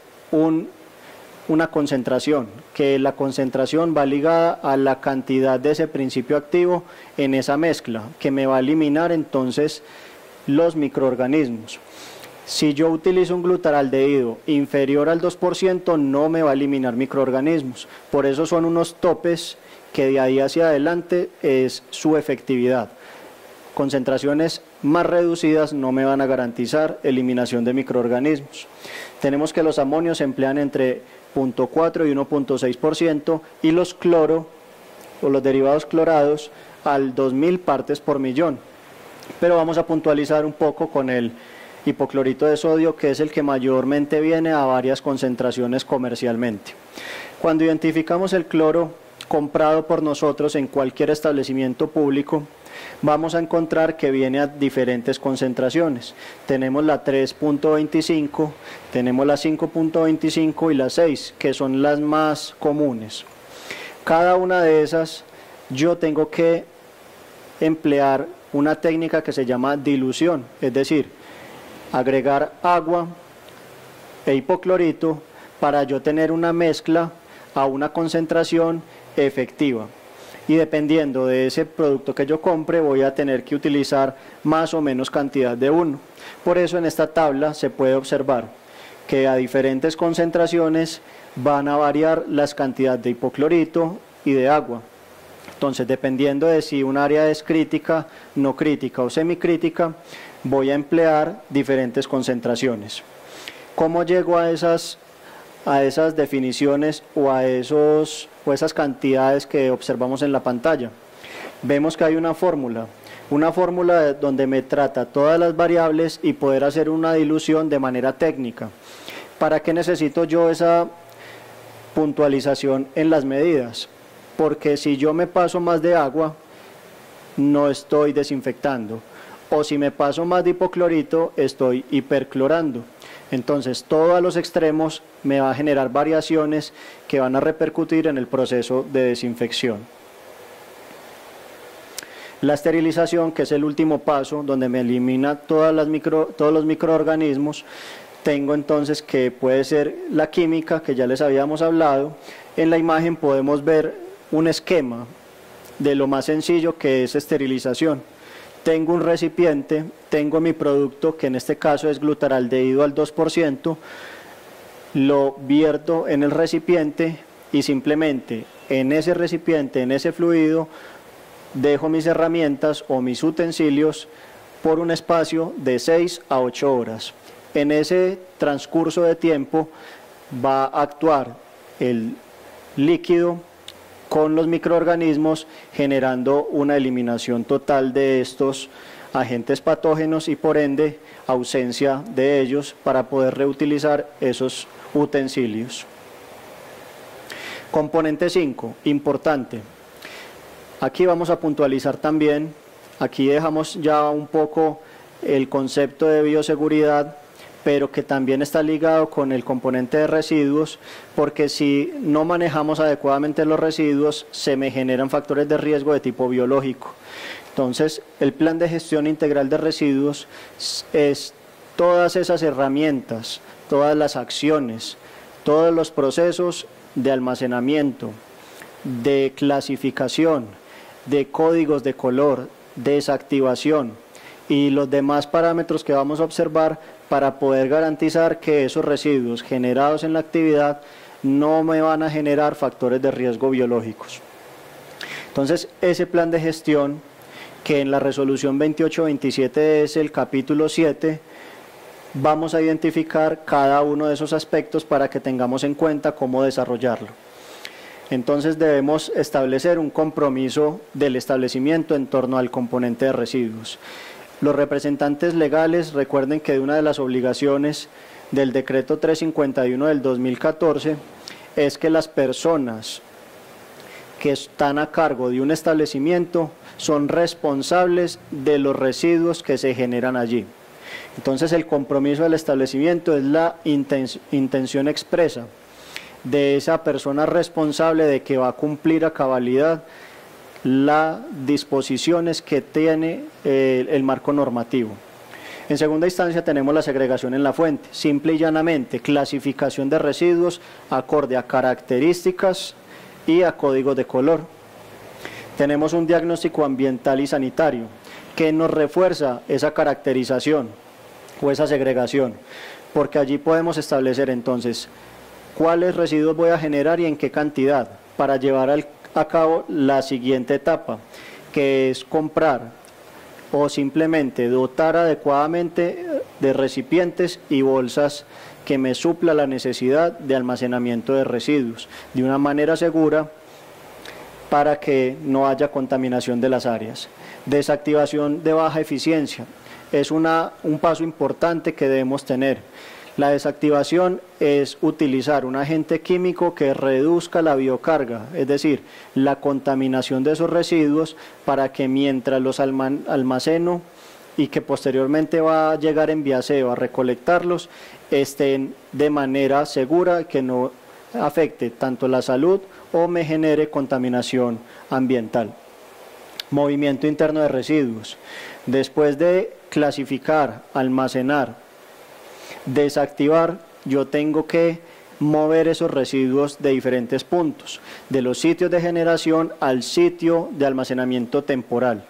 una concentración, que la concentración va ligada a la cantidad de ese principio activo en esa mezcla, que me va a eliminar entonces los microorganismos. Si yo utilizo un glutaraldehído inferior al 2%, no me va a eliminar microorganismos. Por eso son unos topes que de ahí hacia adelante es su efectividad. Concentraciones más reducidas no me van a garantizar eliminación de microorganismos. Tenemos que los amonios se emplean entre 0.4 y 1.6% y los cloro o los derivados clorados al 2000 partes por millón. Pero vamos a puntualizar un poco con el hipoclorito de sodio, que es el que mayormente viene a varias concentraciones comercialmente. Cuando identificamos el cloro comprado por nosotros en cualquier establecimiento público, vamos a encontrar que viene a diferentes concentraciones. Tenemos la 3.25, tenemos la 5.25 y la 6, que son las más comunes. Cada una de esas yo tengo que emplear una técnica que se llama dilución, es decir, agregar agua e hipoclorito para yo tener una mezcla a una concentración efectiva. Y dependiendo de ese producto que yo compre, voy a tener que utilizar más o menos cantidad de uno. Por eso en esta tabla se puede observar que a diferentes concentraciones van a variar las cantidades de hipoclorito y de agua. Entonces, dependiendo de si un área es crítica, no crítica o semicrítica, voy a emplear diferentes concentraciones. ¿Cómo llego a esas definiciones o a esas cantidades que observamos en la pantalla? Vemos que hay una fórmula donde me trata todas las variables y poder hacer una dilución de manera técnica. ¿Para qué necesito yo esa puntualización en las medidas? Porque si yo me paso más de agua, no estoy desinfectando, o si me paso más de hipoclorito, estoy hiperclorando. Entonces, todo a los extremos me va a generar variaciones que van a repercutir en el proceso de desinfección. La esterilización, que es el último paso, donde me elimina todos los microorganismos, tengo entonces que puede ser la química, que ya les habíamos hablado. En la imagen podemos ver un esquema de lo más sencillo que es esterilización. Tengo un recipiente, tengo mi producto, que en este caso es glutaraldehído al 2%, lo vierto en el recipiente y simplemente en ese recipiente, en ese fluido, dejo mis herramientas o mis utensilios por un espacio de 6 a 8 horas. En ese transcurso de tiempo va a actuar el líquido con los microorganismos, generando una eliminación total de estos agentes patógenos y por ende ausencia de ellos para poder reutilizar esos utensilios. Componente 5, importante. Aquí vamos a puntualizar también, aquí dejamos ya un poco el concepto de bioseguridad, pero que también está ligado con el componente de residuos, porque si no manejamos adecuadamente los residuos, se me generan factores de riesgo de tipo biológico. Entonces, el plan de gestión integral de residuos es todas esas herramientas, todas las acciones, todos los procesos de almacenamiento, de clasificación, de códigos de color, desactivación y los demás parámetros que vamos a observar para poder garantizar que esos residuos generados en la actividad no me van a generar factores de riesgo biológicos. Entonces, ese plan de gestión, que en la resolución 2827 es el capítulo 7, vamos a identificar cada uno de esos aspectos para que tengamos en cuenta cómo desarrollarlo. Entonces debemos establecer un compromiso del establecimiento en torno al componente de residuos. Los representantes legales, recuerden que una de las obligaciones del decreto 351 del 2014 es que las personas que están a cargo de un establecimiento son responsables de los residuos que se generan allí. Entonces el compromiso del establecimiento es la intención expresa de esa persona responsable de que va a cumplir a cabalidad las disposiciones que tiene el marco normativo. En segunda instancia tenemos la segregación en la fuente, simple y llanamente clasificación de residuos acorde a características y a códigos de color. Tenemos un diagnóstico ambiental y sanitario que nos refuerza esa caracterización o esa segregación, porque allí podemos establecer entonces cuáles residuos voy a generar y en qué cantidad para llevar a cabo la siguiente etapa, que es comprar o simplemente dotar adecuadamente de recipientes y bolsas que me supla la necesidad de almacenamiento de residuos de una manera segura para que no haya contaminación de las áreas. Desactivación de baja eficiencia es un paso importante que debemos tener. La desactivación es utilizar un agente químico que reduzca la biocarga, es decir, la contaminación de esos residuos para que mientras los almaceno y que posteriormente va a llegar en viaseo a recolectarlos, estén de manera segura, que no afecte tanto la salud o me genere contaminación ambiental. Movimiento interno de residuos. Después de clasificar, almacenar, desactivar, yo tengo que mover esos residuos de diferentes puntos, de los sitios de generación al sitio de almacenamiento temporal.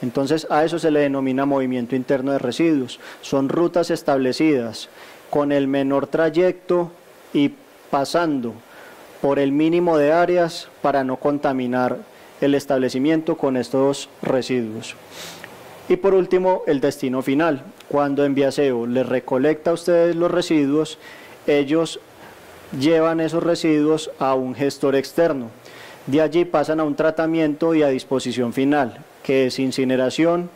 Entonces a eso se le denomina movimiento interno de residuos. Son rutas establecidas con el menor trayecto y pasando por el mínimo de áreas para no contaminar el establecimiento con estos residuos. Y por último, el destino final. Cuando Enviaseo les recolecta a ustedes los residuos, ellos llevan esos residuos a un gestor externo. De allí pasan a un tratamiento y a disposición final, que es incineración,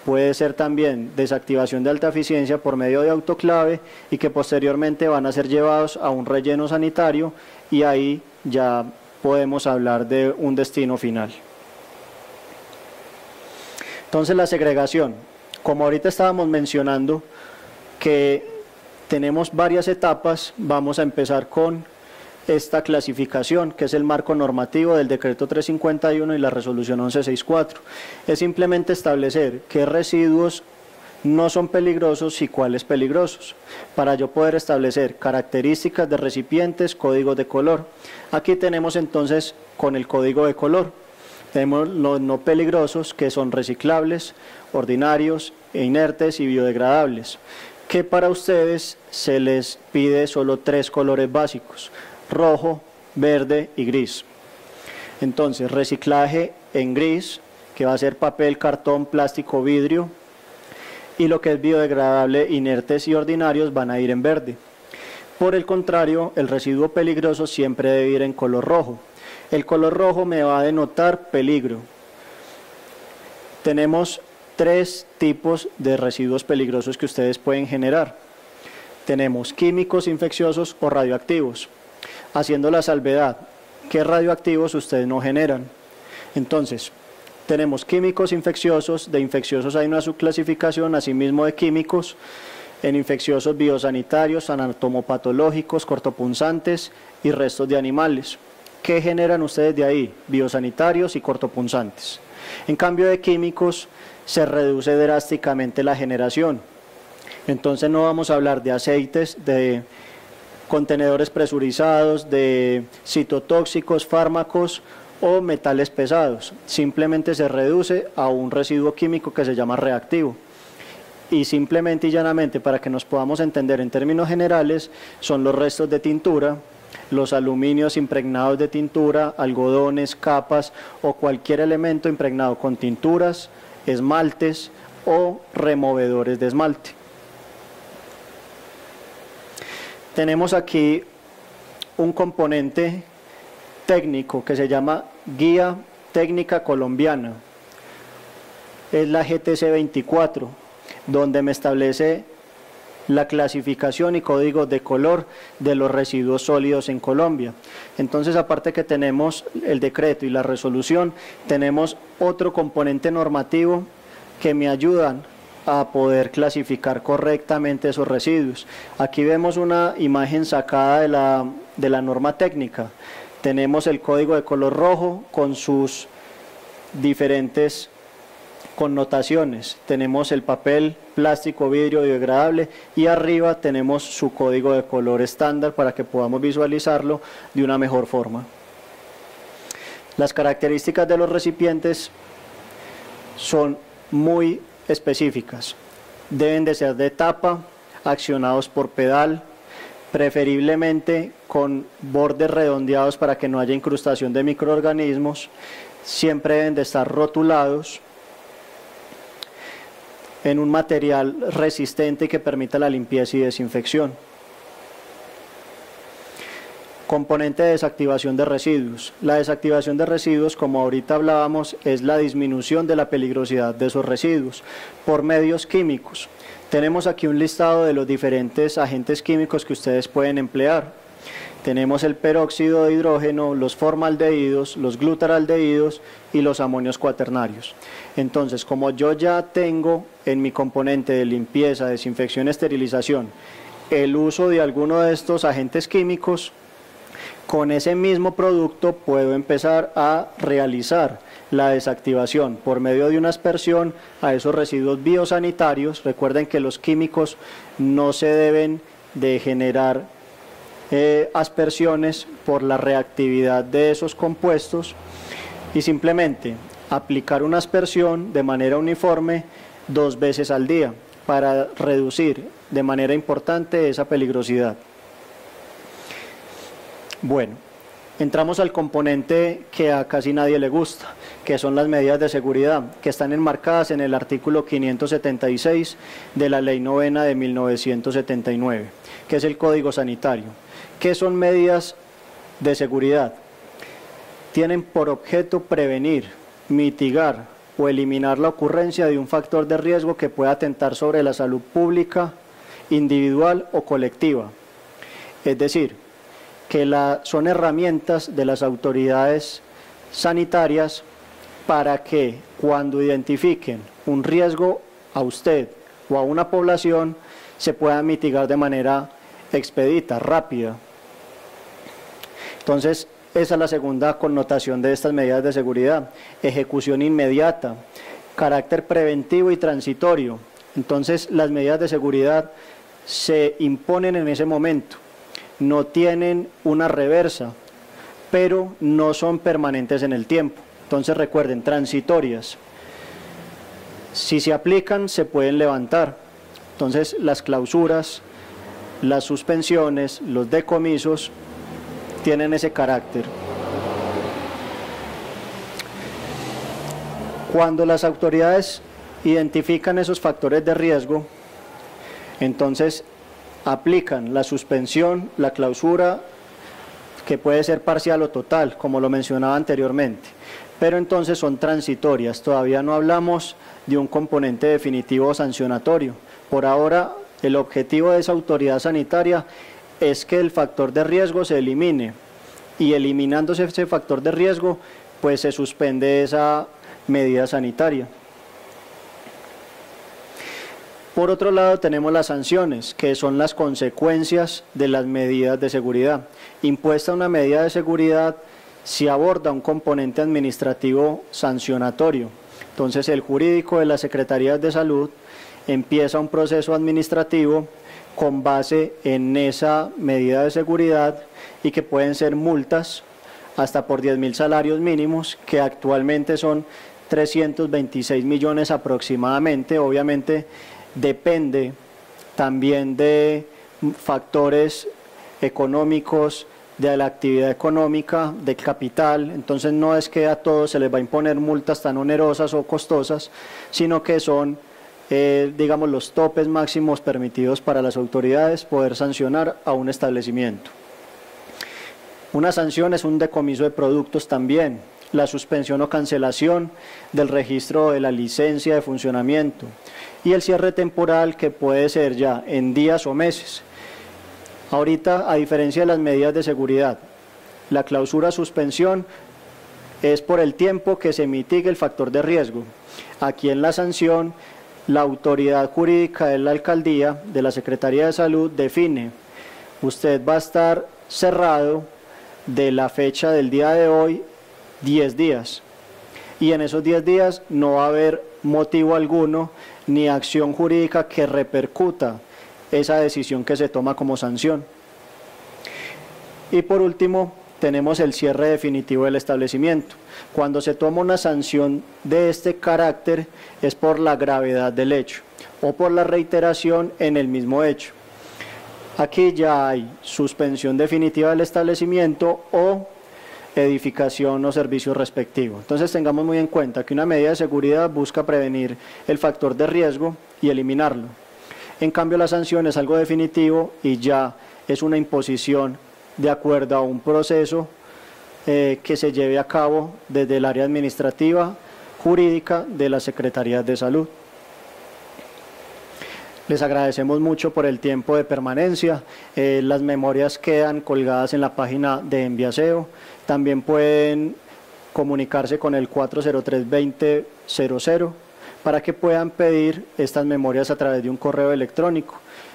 puede ser también desactivación de alta eficiencia por medio de autoclave y que posteriormente van a ser llevados a un relleno sanitario y ahí ya podemos hablar de un destino final. Entonces la segregación, como ahorita estábamos mencionando que tenemos varias etapas, vamos a empezar con esta clasificación, que es el marco normativo del decreto 351 y la resolución 1164. Es simplemente establecer qué residuos no son peligrosos y cuáles peligrosos, para yo poder establecer características de recipientes, códigos de color. Aquí tenemos entonces con el código de color, tenemos los no peligrosos, que son reciclables, ordinarios, inertes y biodegradables, que para ustedes se les pide solo 3 colores básicos: rojo, verde y gris. Entonces, reciclaje en gris, que va a ser papel, cartón, plástico, vidrio, y lo que es biodegradable, inertes y ordinarios van a ir en verde. Por el contrario, el residuo peligroso siempre debe ir en color rojo. El color rojo me va a denotar peligro. Tenemos 3 tipos de residuos peligrosos que ustedes pueden generar. Tenemos químicos infecciosos o radioactivos, haciendo la salvedad que radioactivos ustedes no generan. Entonces, tenemos químicos infecciosos, de infecciosos hay una subclasificación, asimismo de químicos, en infecciosos biosanitarios, anatomopatológicos, cortopunzantes y restos de animales. ¿Qué generan ustedes de ahí? Biosanitarios y cortopunzantes. En cambio de químicos se reduce drásticamente la generación. Entonces no vamos a hablar de aceites, de contenedores presurizados, de citotóxicos, fármacos o metales pesados. Simplemente se reduce a un residuo químico que se llama reactivo. Y simplemente y llanamente, para que nos podamos entender en términos generales, son los restos de tintura, los aluminios impregnados de tintura, algodones, capas o cualquier elemento impregnado con tinturas, esmaltes o removedores de esmalte. Tenemos aquí un componente técnico que se llama Guía Técnica Colombiana. Es la GTC 24, donde me establece la clasificación y código de color de los residuos sólidos en Colombia. Entonces, aparte que tenemos el decreto y la resolución, tenemos otro componente normativo que me ayudan a poder clasificar correctamente esos residuos. Aquí vemos una imagen sacada de la norma técnica. Tenemos el código de color rojo con sus diferentes connotaciones. Tenemos el papel, plástico, vidrio biodegradable y arriba tenemos su código de color estándar para que podamos visualizarlo de una mejor forma. Las características de los recipientes son muy específicas. Deben de ser de tapa, accionados por pedal, preferiblemente con bordes redondeados para que no haya incrustación de microorganismos. Siempre deben de estar rotulados en un material resistente que permita la limpieza y desinfección. Componente de desactivación de residuos. La desactivación de residuos, como ahorita hablábamos, es la disminución de la peligrosidad de esos residuos por medios químicos. Tenemos aquí un listado de los diferentes agentes químicos que ustedes pueden emplear. Tenemos el peróxido de hidrógeno, los formaldehídos, los glutaraldehídos y los amonios cuaternarios. Entonces, como yo ya tengo en mi componente de limpieza, desinfección, esterilización, el uso de alguno de estos agentes químicos, con ese mismo producto puedo empezar a realizar la desactivación por medio de una aspersión a esos residuos biosanitarios. Recuerden que los químicos no se deben de generar aspersiones por la reactividad de esos compuestos y simplemente aplicar una aspersión de manera uniforme 2 veces al día para reducir de manera importante esa peligrosidad. Bueno, entramos al componente que a casi nadie le gusta, que son las medidas de seguridad, que están enmarcadas en el artículo 576 de la Ley 9 de 1979, que es el Código Sanitario. ¿Qué son medidas de seguridad? Tienen por objeto prevenir, mitigar o eliminar la ocurrencia de un factor de riesgo que pueda atentar sobre la salud pública, individual o colectiva. Es decir, que son herramientas de las autoridades sanitarias para que cuando identifiquen un riesgo a usted o a una población se pueda mitigar de manera expedita, rápida. Entonces, esa es la segunda connotación de estas medidas de seguridad: ejecución inmediata, carácter preventivo y transitorio. Entonces, las medidas de seguridad se imponen en ese momento. No tienen una reversa, pero no son permanentes en el tiempo. Entonces recuerden, transitorias. Si se aplican, se pueden levantar. Entonces las clausuras, las suspensiones, los decomisos tienen ese carácter. Cuando las autoridades identifican esos factores de riesgo, entonces aplican la suspensión, la clausura, que puede ser parcial o total, como lo mencionaba anteriormente, pero entonces son transitorias. Todavía no hablamos de un componente definitivo sancionatorio. Por ahora, el objetivo de esa autoridad sanitaria es que el factor de riesgo se elimine, y eliminándose ese factor de riesgo, pues se suspende esa medida sanitaria. Por otro lado, tenemos las sanciones, que son las consecuencias de las medidas de seguridad. Impuesta una medida de seguridad si aborda un componente administrativo sancionatorio. Entonces, el jurídico de las Secretarías de Salud empieza un proceso administrativo con base en esa medida de seguridad, y que pueden ser multas hasta por 10.000 salarios mínimos, que actualmente son 326 millones aproximadamente. Obviamente, depende también de factores económicos, de la actividad económica, de capital. Entonces no es que a todos se les va a imponer multas tan onerosas o costosas, sino que son, digamos, los topes máximos permitidos para las autoridades poder sancionar a un establecimiento. Una sanción es un decomiso de productos también, la suspensión o cancelación del registro de la licencia de funcionamiento y el cierre temporal, que puede ser ya en días o meses. Ahorita, a diferencia de las medidas de seguridad, la clausura suspensión es por el tiempo que se mitigue el factor de riesgo. Aquí en la sanción, la autoridad jurídica de la alcaldía, de la Secretaría de Salud, define: usted va a estar cerrado de la fecha del día de hoy 10 días, y en esos 10 días no va a haber motivo alguno ni acción jurídica que repercuta esa decisión que se toma como sanción. Y por último, tenemos el cierre definitivo del establecimiento. Cuando se toma una sanción de este carácter es por la gravedad del hecho o por la reiteración en el mismo hecho. Aquí ya hay suspensión definitiva del establecimiento o edificación o servicio respectivo. Entonces tengamos muy en cuenta que una medida de seguridad busca prevenir el factor de riesgo y eliminarlo. En cambio, la sanción es algo definitivo y ya es una imposición de acuerdo a un proceso que se lleve a cabo desde el área administrativa, jurídica de la Secretaría de Salud. Les agradecemos mucho por el tiempo de permanencia. Las memorias quedan colgadas en la página de Enviaseo. También pueden comunicarse con el 403-2000 para que puedan pedir estas memorias a través de un correo electrónico.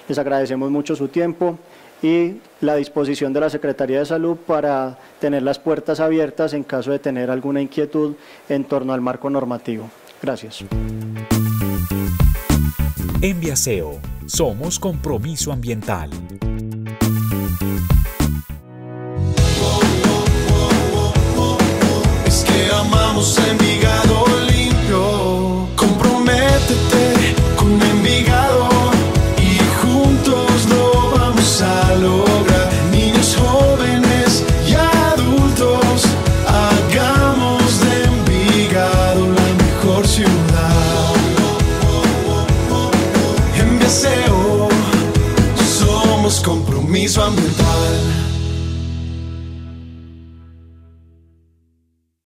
Les agradecemos mucho su tiempo y la disposición de la Secretaría de Salud para tener las puertas abiertas en caso de tener alguna inquietud en torno al marco normativo. Gracias. Enviaseo, somos compromiso ambiental. Es que amamos Envigado limpio. Comprométete con Envigado y juntos lo vamos a lograr. Niños, jóvenes y adultos, hagamos de Envigado la mejor ciudad. Enviaseo, somos compromiso ambiental.